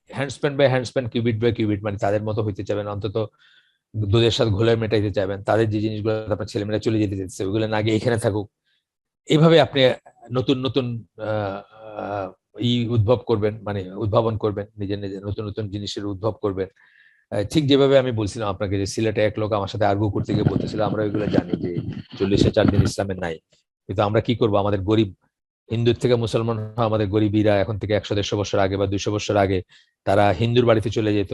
handspan by handspan, cubit by cubit, মানে তাদের মতো হইতে চাবেন, অন্তত দুধের সাথে ঘোলে মেটাইতে চাইবেন, তাদের যে জিনিসগুলো আপনার ছেলেমেয়েরা চলে যেতে চাইছে ওইগুলো না গিয়ে এখানে থাকুক, এইভাবে আপনি নতুন নতুন উদ্ভব করবেন, মানে উদ্ভাবন করবেন, নিজের নিজের নতুন নতুন জিনিসের উদ্ভব করবেন। ঠিক যেভাবে আমি বলছিলাম আপনাকে যে সিলেটে এক লোক আমার সাথে আর্গু করতে গিয়ে বলতেছিল আমরা ওইগুলো জানি যে 40-4 দিন ইসলামের নাই, কিন্তু আমরা কি করব, আমাদের গরিব হিন্দুর থেকে মুসলমান আমাদের গরিবীরা এখন থেকে 100-150 বছর আগে বা 200 বছর আগে তারা হিন্দুর বাড়িতে চলে যেত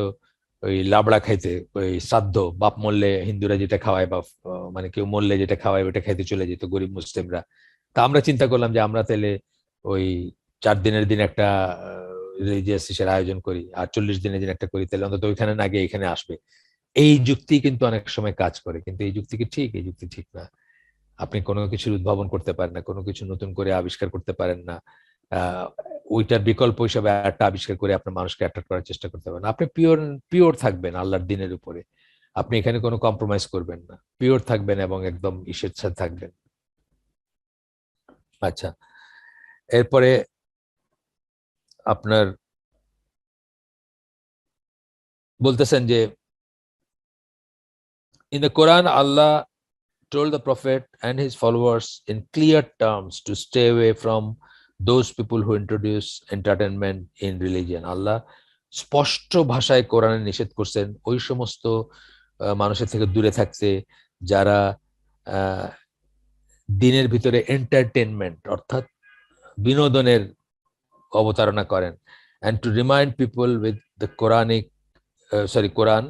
ওই লাবড়া খাইতে, ওই শ্রাদ্ধ বাপ মরলে হিন্দুরা যেটা খাওয়ায় বা মানে কেউ মরলে যেটা খাওয়ায় ওটা খাইতে চলে যেত গরিব মুসলিমরা। তা আমরা চিন্তা করলাম যে আমরা তাহলে ওই 4 দিনের দিন একটা রিলিজিয়াস ইসের আয়োজন করি আর 40 দিনের দিন একটা করি, তাহলে অন্তত ওইখানে না গিয়ে এখানে আসবে। এই যুক্তি কিন্তু অনেক সময় কাজ করে, কিন্তু এই যুক্তি কি ঠিক? এই যুক্তি ঠিক না। আপনি কোনো কিছুর উদ্ভাবন করতে পারেন না, কোনো কিছু নতুন করে আবিষ্কার করতে পারেন না। আহ ওইটার বিকল্প হিসাবে একটা আবিষ্কার করে আপনার মানুষকে অ্যাট্রাক্ট করার চেষ্টা করতে পারেন। আপনি পিওর পিওর থাকবেন আল্লাহর দিনের উপরে, আপনি এখানে কোনো কম্প্রোমাইজ করবেন না, পিওর থাকবেন এবং একদম ঈশ্বরের সাথে থাকবেন। আচ্ছা, এরপরে আপনার বলতেছেন যে in the Quran Allah told the prophet and his followers in clear terms to stay away from those people who introduce entertainment in religion. আল্লাহ স্পষ্ট ভাষায় কোরআনে নিষেধ করছেন ওই সমস্ত মানুষের থেকে দূরে থাকতে যারা দিনের ভিতরে এন্টারটেনমেন্ট অর্থাৎ বিনোদনের অবতারণা করেন, and to remind people with the Quranic কোরআন,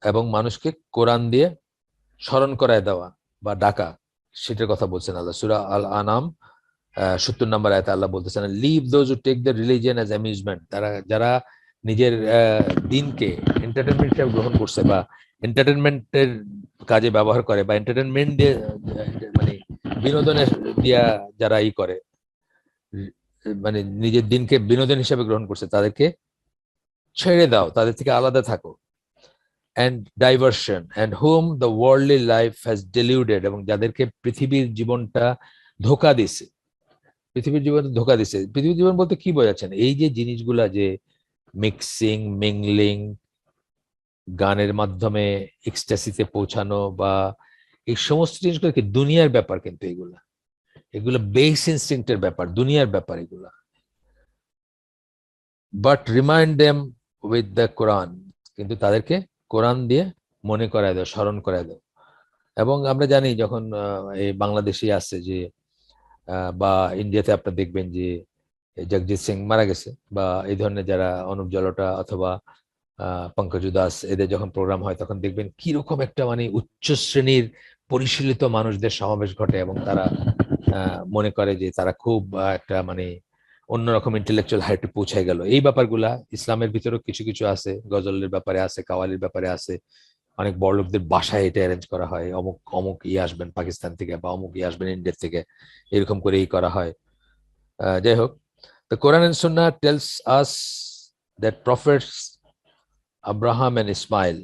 এবং মানুষকে কোরআন দিয়ে স্মরণ করায় দেওয়া বা ডাকা, সেটার কথা বলছেন আল্লাহ। সূরা আল আনাম 70 নম্বর আয়াতে আল্লাহ বলতেছেন, leave those who take the religion as amusement. যারা নিজের দিনকে এন্টারটেনমেন্ট হিসেবে গ্রহণ করছে বা এন্টারটেনমেন্টের কাজে ব্যবহার করে বা এন্টারটেনমেন্ট দিয়ে মানে বিনোদনের দিয়া যারা করে, মানে নিজের দিনকে বিনোদন হিসেবে গ্রহণ করছে, তাদেরকে ছেড়ে দাও, তাদের থেকে আলাদা থাকো। And diversion and home the worldly life has deluded, এবং যাদেরকে পৃথিবীর জীবনটা ধোকা দিছে, পৃথিবীর জীবন ধোকা দিছে। পৃথিবীর জীবন বলতে কি বোঝাচ্ছেন? এই যে জিনিসগুলা, যে মিক্সিং, মিংলিং, গানের মাধ্যমে এক্সট্যাসিতে পৌঁছানো, বা এই সমস্ত জিনিসগুলো কি দুনিয়ার ব্যাপার, কিন্তু এগুলো বেস ইনস্টিংক্টের ব্যাপার, দুনিয়ার ব্যাপার এগুলা। But remind them with the Quran, কিন্তু তাদেরকে কোরআন দিয়ে মনে করায় দাও, স্মরণ করায় দাও। এবং আমরা জানি যখন এই বাংলাদেশে আছে যে বা ইন্ডিয়াতে আপনারা দেখবেন যে জগজিৎ সিং মারা গেছে, বা এই ধরনের যারা অনুপ জলোটা অথবা পঙ্কজ উদাস, এদের যখন প্রোগ্রাম হয় তখন দেখবেন কিরকম একটা মানে উচ্চ শ্রেণীর পরিশীলিত মানুষদের সমাবেশ ঘটে, এবং তারা মনে করে যে তারা খুব একটা মানে অন্যরকম ইন্টেলেকচুয়াল হাইটে পৌঁছায় গেল। এই ব্যাপারগুলা ইসলামের ভিতরেও কিছু কিছু আছে, গজলের ব্যাপারে আছে, কাওয়ালির ব্যাপারে আছে। অনেক বড় লোকদের বাসায় এটা অ্যারেঞ্জ করা হয়, অমুক অমুক আসবেন পাকিস্তান থেকে, বা অমুক আসবেন ইন্ডিয়া থেকে, এরকম করেই করা হয়। যাই হোক, the Quran and Sunnah tells us that prophets Abraham and Ismail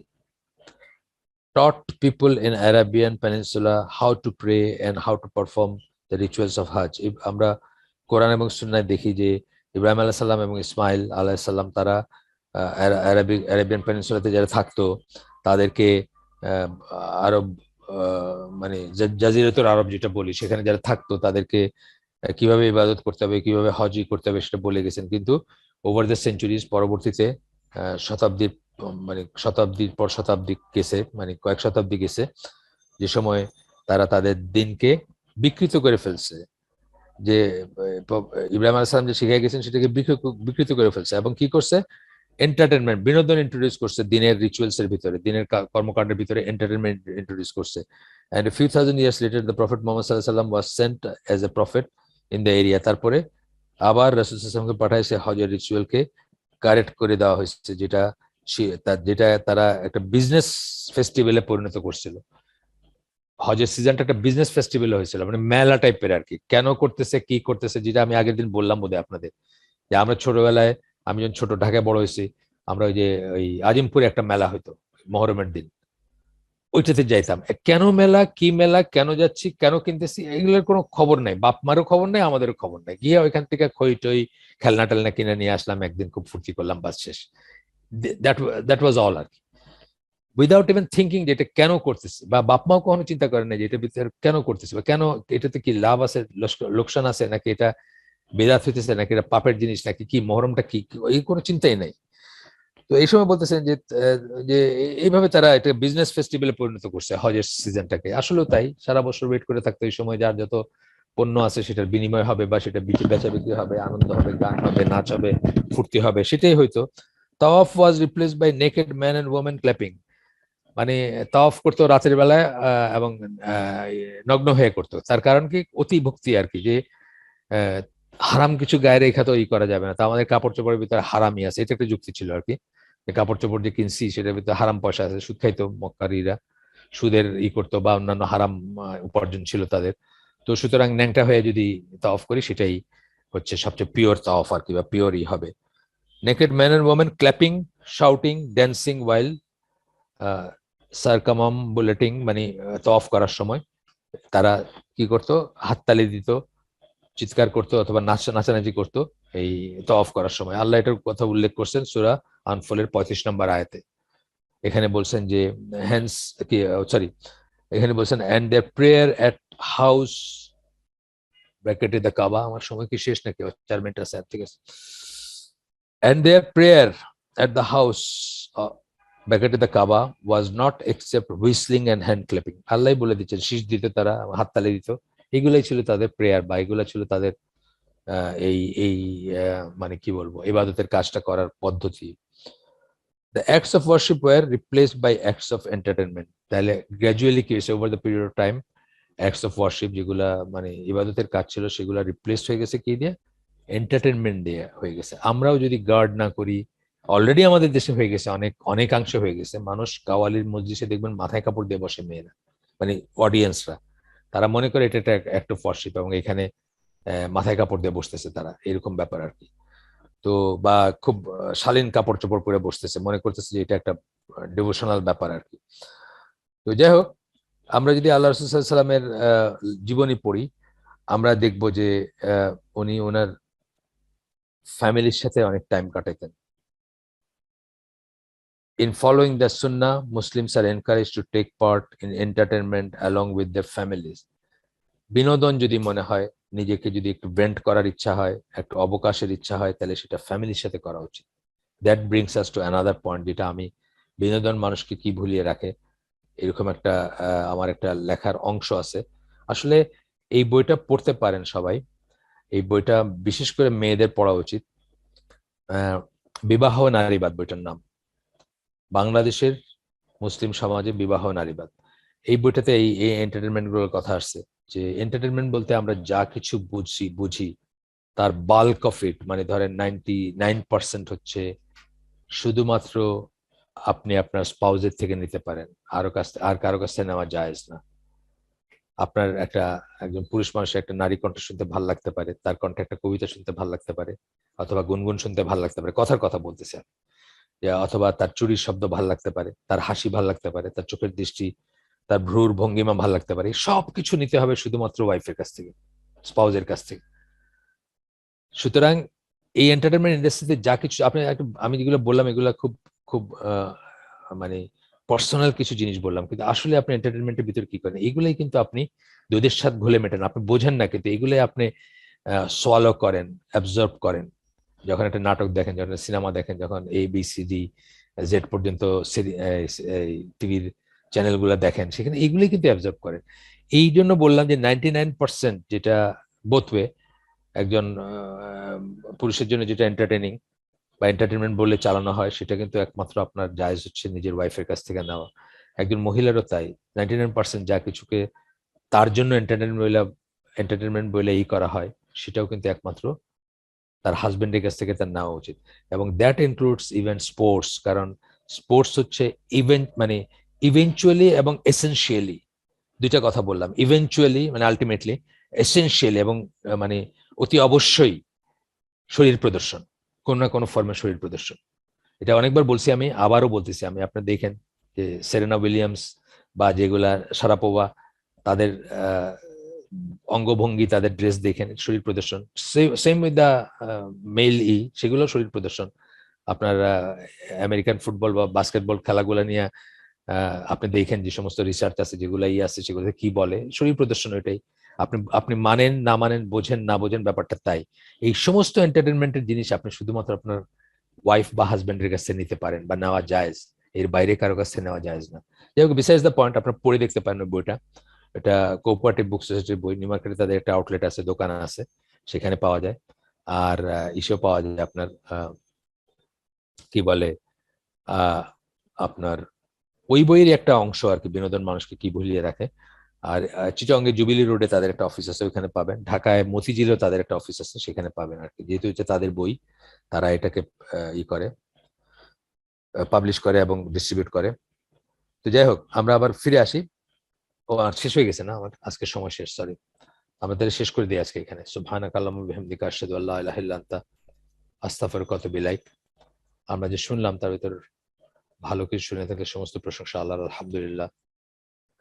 taught people in Arabian Peninsula how to pray and how to perform the rituals of Hajj. আমরা কোরআন এবং সুন্নায় দেখি যে ইব্রাহিম আলাইহিস সালাম এবং ইসমাইল আলাইহিস সালাম তারা আরাবিয়ান পেনিনসুলাতে যারা থাকতো, তাদেরকে আরব মানে জাজিরাতুল আরব যেটা বলি, সেখানে যারা থাকতো তাদেরকে কিভাবে ইবাদত করতে হবে, কিভাবে হজই করতে হবে সেটা বলে গেছেন। কিন্তু ওভার দ্য সেঞ্চুরিজ, পরবর্তীতে শতাব্দীর মানে শতাব্দীর পর শতাব্দী গেছে, মানে কয়েক শতাব্দী গেছে, যে সময় তারা তাদের দিনকে বিকৃত করে ফেলছে। যে ইব্রাহিম আলাইহিস সালাম যে শিখাই গেছেন সেটাকে বিকৃত করে ফেলছে, এবং কি করছে? এন্টারটেনমেন্ট, বিনোদন ইন্ট্রোডিউস করছে দিনের রিচুয়ালস এর ভিতরে, দিনের কর্মকাণ্ডের ভিতরে এন্টারটেনমেন্ট ইন্ট্রোডিউস করছে। And a few thousand years later the prophet Muhammad sallallahu alaihi wasallam was sent as a prophet in the area. তারপরে আবার রাসূল সাল্লাল্লাহু আলাইহি ওয়াসাল্লামকে পাঠাইছে হজের রিচুয়ালকে কারেক্ট করে দেওয়া হয়েছে, যেটা তারা একটা বিজনেস ফেস্টিভ্যালে পরিণত করছিল। হজের সিজনটা একটা বিজনেস ফেস্টিভ্যাল হয়েছিল, মানে মেলা টাইপের আর কি। কেন করতেছে, কি করতেছে, যেটা আমি আগের দিন বললাম বোধহয় আপনাদের, যে আমরা ছোটবেলায়, আমি যখন ছোট ঢাকায় বড় হয়েছি, আমরা ওই আজিমপুরে একটা মেলা হইতো মহরমের দিন, ওইটাতে যাইতাম। কেন মেলা, কি মেলা, কেন যাচ্ছি, কেন কিনতেছি, এগুলোর কোনো খবর নাই, বাপ মারও খবর নাই, আমাদেরও খবর নাই। গিয়ে ওইখান থেকে খই টই খেলনা টেলনা কিনে নিয়ে আসলাম, একদিন খুব ফুর্তি করলাম, বাস শেষ। দ্যাট ওয়াজ অল আর কি, উইদাউট ইভেন থিঙ্কিং যে এটা কেন করতেছি, বা বাপ মাও কখনো চিন্তা করে না যে এটা ভিতরে কেন করতেছি, বা কেন এটাতে কি লাভ আছে, লোকসান আছে, নাকি এটা বেদাত হইতেছে, নাকি এটা পাপের জিনিস, নাকি কি মহরমটা কি, এই কোনো চিন্তাই নাই। তো এই সময় বলতেছেন যে যে এইভাবে তারা এটা বিজনেস ফেস্টিভ্যালে পরিণত করছে হজের সিজনটাকে। আসলেও তাই, সারা বছর ওয়েট করে থাকতো এই সময়, যার যত পণ্য আছে সেটার বিনিময় হবে, বা সেটা বেচা বিক্রি হবে, আনন্দ হবে, গান হবে, নাচ হবে, ফুর্তি হবে, সেটাই হয়তো। তাওয়াফ was replaced by naked man and women clapping, মানে তাওয়াফ করতো রাতের বেলায়, এবং নগ্ন হয়ে করতো। তার কারণ কি? অতি ভক্তি আর কি, যে হারাম কিছু গায়ে রেখা তো করা যাবে না, তা আমাদের কাপড় চোপড়ের ভিতরে হারামই আছে, এটা একটা যুক্তি ছিল আর কি। কাপড় চোপড় যে কিনছি সেটার ভিতরে হারাম পয়সা আছে, সুদ খাইতো মক্কারিরা, সুদের করতো, বা অন্যান্য হারাম উপার্জন ছিল তাদের। তো সুতরাং ন্যাংটা হয়ে যদি তাওয়াফ করি, সেটাই হচ্ছে সবচেয়ে পিওর তাওয়াফ আর কি, বা পিওরই হবে। Naked man and women clapping, shouting, dancing while circumambulating, মানে তাওয়াফ করার সময় তারা কি করতো? হাততালি দিত, চিৎকার করতো, অথবা নাচানাচি করতো এই তাওয়াফ করার সময়। আল্লাহ এটার কথা উল্লেখ করছেন সূরা আনফলের 35 নম্বর আয়াতে। এখানে বলছেন যে হ্যান্স কি সরি এখানে বলছেন and their prayer at house ব্র্যাকেটে দ্য কাবা। আমার সময় কি শেষ নাকি? 4 মিনিট আছে, ঠিক আছে। And their prayer at the house ব্র্যাকেটে the Kaaba was not except whistling and hand clapping. Allah বলে দিচ্ছেন, শীষ দিত তারা, হাততালি দিত, এগুলাই ছিল তাদের প্রেয়ার, বা এগুলা ছিল তাদের এই এই মানে কি বলবো, ইবাদতের কাজটা করার পদ্ধতি। The acts of worship were replaced by acts of entertainment. তাহলে গ্র্যাজুয়ালি কি হয়েছে over the period of time, acts of worship যেগুলা মানে ইবাদতের কাজ ছিল সেগুলা রিপ্লেস হয়ে গেছে কি দিয়ে, এন্টারটেনমেন্ট দিয়ে হয়ে গেছে। আমরাও যদি গার্ড না করি, অলরেডি আমাদের দেশে হয়ে গেছে, অনেকাংশে হয়ে গেছে, মানুষ কাওয়ালির মসজিদে দেখবেন মাথায় কাপড় দিয়ে বসে মেয়েরা, মানে অডিয়েন্সরা, তারা মনে করে এটা একটা অ্যাক্ট অফ ওয়ার্শিপ এবং এখানে মাথায় কাপড় দিয়ে বসতেছে তারা, এরকম ব্যাপার আর কি। তো বা খুব শালীন কাপড় চোপড় পরে বসতেছে, মনে করতেছে যে এটা একটা ডিভোশনাল ব্যাপার আর কি। তো যাই হোক, আমরা যদি আল্লাহ রাসূল সাল্লাল্লাহু আলাইহি সাল্লামের জীবনী পড়ি, আমরা দেখব যে উনি ওনার ফ্যামিলির সাথে অনেক time কাটাইতেন। In following the Sunnah, Muslims are encouraged to take part in entertainment along with their families. বিনোদন যদি মনে হয়, নিজেকে যদি একটু ভেন্ট করার ইচ্ছা হয়, একটু অবকাশের ইচ্ছা হয়, তাহলে সেটা ফ্যামিলির সাথে করা উচিত। That brings us to another point, যেটা আমি বিনোদন মানুষকে কি ভুলিয়ে রাখে, এরকম একটা আমার একটা লেখার অংশ আছে। আসলে এই বইটা পড়তে পারেন সবাই, এই বইটা বিশেষ করে মেয়েদের পড়া উচিত। বিবাহ নারীবাদ বইটার নাম, বাংলাদেশের মুসলিম সমাজে বিবাহ নারীবাদ। এই বইটাতে এই এই এন্টারটেনমেন্ট গুলোর কথা আসছে, যে এন্টারটেনমেন্ট বলতে আমরা যা কিছু বুঝি তার বাল্ক অফ ইট, মানে ধরেন 99% হচ্ছে শুধুমাত্র আপনি আপনার স্পাউজের থেকে নিতে পারেন, আর কারো কাছ থেকে নেওয়া জায়েজ না। আপনার একজন পুরুষ মানুষের একটা নারী কণ্ঠ শুনতে ভাল লাগতে পারে, তার কণ্ঠে একটা কবিতা শুনতে ভাল লাগতে পারে, অথবা গুনগুন শুনতে ভাল লাগতে পারে, কথার কথা বলতেছে, অথবা তার চুরির শব্দ ভাল লাগতে পারে, তার হাসি ভাল লাগতে পারে, তার চোখের দৃষ্টি, তার ভ্রুর ভঙ্গিমা ভাল লাগতে পারে। সবকিছু নিতে হবে শুধুমাত্র ওয়াইফের কাছ থেকে, স্পাউজের কাছ থেকে। সুতরাং এই এন্টারটেনমেন্ট ইন্ডাস্ট্রিতে যা কিছু আমি যেগুলো বললাম, এগুলো খুব খুব মানে পার্সোনাল কিছু জিনিস বললাম, কিন্তু আসলে আপনি এন্টারটেনমেন্টের ভিতরে কি করেন, এগুলোই কিন্তু আপনি দুধের সাথে ঘুলে মেটান, আপনি বোঝেন না, কিন্তু এগুলোই আপনি সোয়ালো করেন, অ্যাবজর্ব করেন। যখন একটা নাটক দেখেন, যখন সিনেমা দেখেন, যখন ABCD Z পর্যন্ত টিভির চ্যানেলগুলো দেখেন, সেখানে এগুলোই কিন্তু অ্যাবজর্ব করেন। এই জন্য বললাম যে 99% যেটা বোথওয়ে একজন পুরুষের জন্য যেটা এন্টারটেনিং বা এন্টারটেনমেন্ট বলে চালানো হয়, সেটা কিন্তু একমাত্র আপনার জায়েজ হচ্ছে নিজের ওয়াইফের কাছ থেকে নেওয়া। একজন মহিলারও তাই, 99% যা কিছুকে তার জন্য এন্টারটেনমেন্ট বলে করা হয়, সেটাও কিন্তু একমাত্র তার হাজবেন্ডের কাছ থেকে তার নেওয়া উচিত। এবং দ্যাট ইনক্লুডস ইভেন স্পোর্টস, কারণ স্পোর্টস হচ্ছে ইভেন্ট, মানে ইভেনচুয়ালি এবং এসেনশিয়ালি, দুইটা কথা বললাম, ইভেনচুয়ালি মানে আলটিমেটলি, এসেনশিয়ালি এবং মানে অতি অবশ্যই শরীর প্রদর্শন, কোন না কোনো ফর্মে শরীর প্রদর্শন। এটা অনেকবার বলছি, আমি আবারও বলতেছি, আমি আপনি দেখেন যে সেরেনা উইলিয়ামস বা যেগুলা শারাপোভা, তাদের অঙ্গভঙ্গি, তাদের ড্রেস দেখেন, শরীর প্রদর্শন। সেম উইথ দা মেল সেগুলো শরীর প্রদর্শন। আপনার আমেরিকান ফুটবল বা বাস্কেটবল খেলাগুলো নিয়ে আপনি দেখেন যে সমস্ত রিসার্চ আছে, যেগুলো আছে, সেগুলোতে কি বলে, শরীর প্রদর্শন। ওইটাই আপনি আপনি মানেন না মানেন, বোঝেন না বোঝেন, ব্যাপারটা তাই। এই সমস্ত এন্টারটেনমেন্টের জিনিস আপনি শুধুমাত্র আপনার ওয়াইফ বা হাজবেন্ডের কাছে নিতে পারেন বা নেওয়া জায়েজ, এর বাইরে কারো কাছে নেওয়া জায়েজ না। যাই হোক, বিসাইডস দ্য পয়েন্ট, আপনার পড়ে দেখতে পারেন ওই বইটা। এটা কোঅপারেটিভ বুক সোসাইটির বই, নিউ মার্কেটে তাদের একটা আউটলেট আছে, দোকান আছে, সেখানে পাওয়া যায়। আর ইসেও পাওয়া যায় আপনার কি বলে আপনার ওই বইয়ের একটা অংশ আর কি, বিনোদন মানুষকে কি ভুলিয়ে রাখে। আর চিটাগংয়ে জুবিলি রোডে তাদের একটা অফিস আছে, ওইখানে পাবেন। ঢাকায় মতিঝিলেও তাদের একটা অফিস আছে, সেখানে পাবেন আর কি। যেহেতু হচ্ছে তাদের বই, তারা এটাকে করে, পাবলিশ করে এবং ডিস্ট্রিবিউট করে। তো যাই হোক, আমরা আবার ফিরে আসি। ও আর শেষ হয়ে গেছে না আমার আজকের সময় শেষ, সরি। আমরা তাহলে শেষ করে দিই আজকে এখানে। সুবহানাকা আল্লাহুম্মা ওয়া বিহামদিকা আশহাদু আল্লা ইলাহা ইল্লা আনতা আস্তাগফিরুকা ওয়া আতুবু ইলাইক। আমরা যে শুনলাম তার ভিতর ভালো কিছু শুনে থাকলে সমস্ত প্রশংসা আল্লাহর, আলহামদুলিল্লাহ।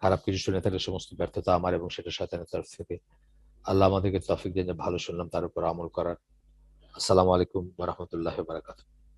খারাপ কিছু শুনে থাকলে সমস্ত ব্যর্থতা আমার এবং সেটা শয়তানের তরফ থেকে। আল্লাহ আমাদেরকে তৌফিক দেন যে ভালো শুনলাম তার উপর আমল করার। আসসালামু আলাইকুম ওয়া রাহমাতুল্লাহি ওয়া বারাকাতুহু।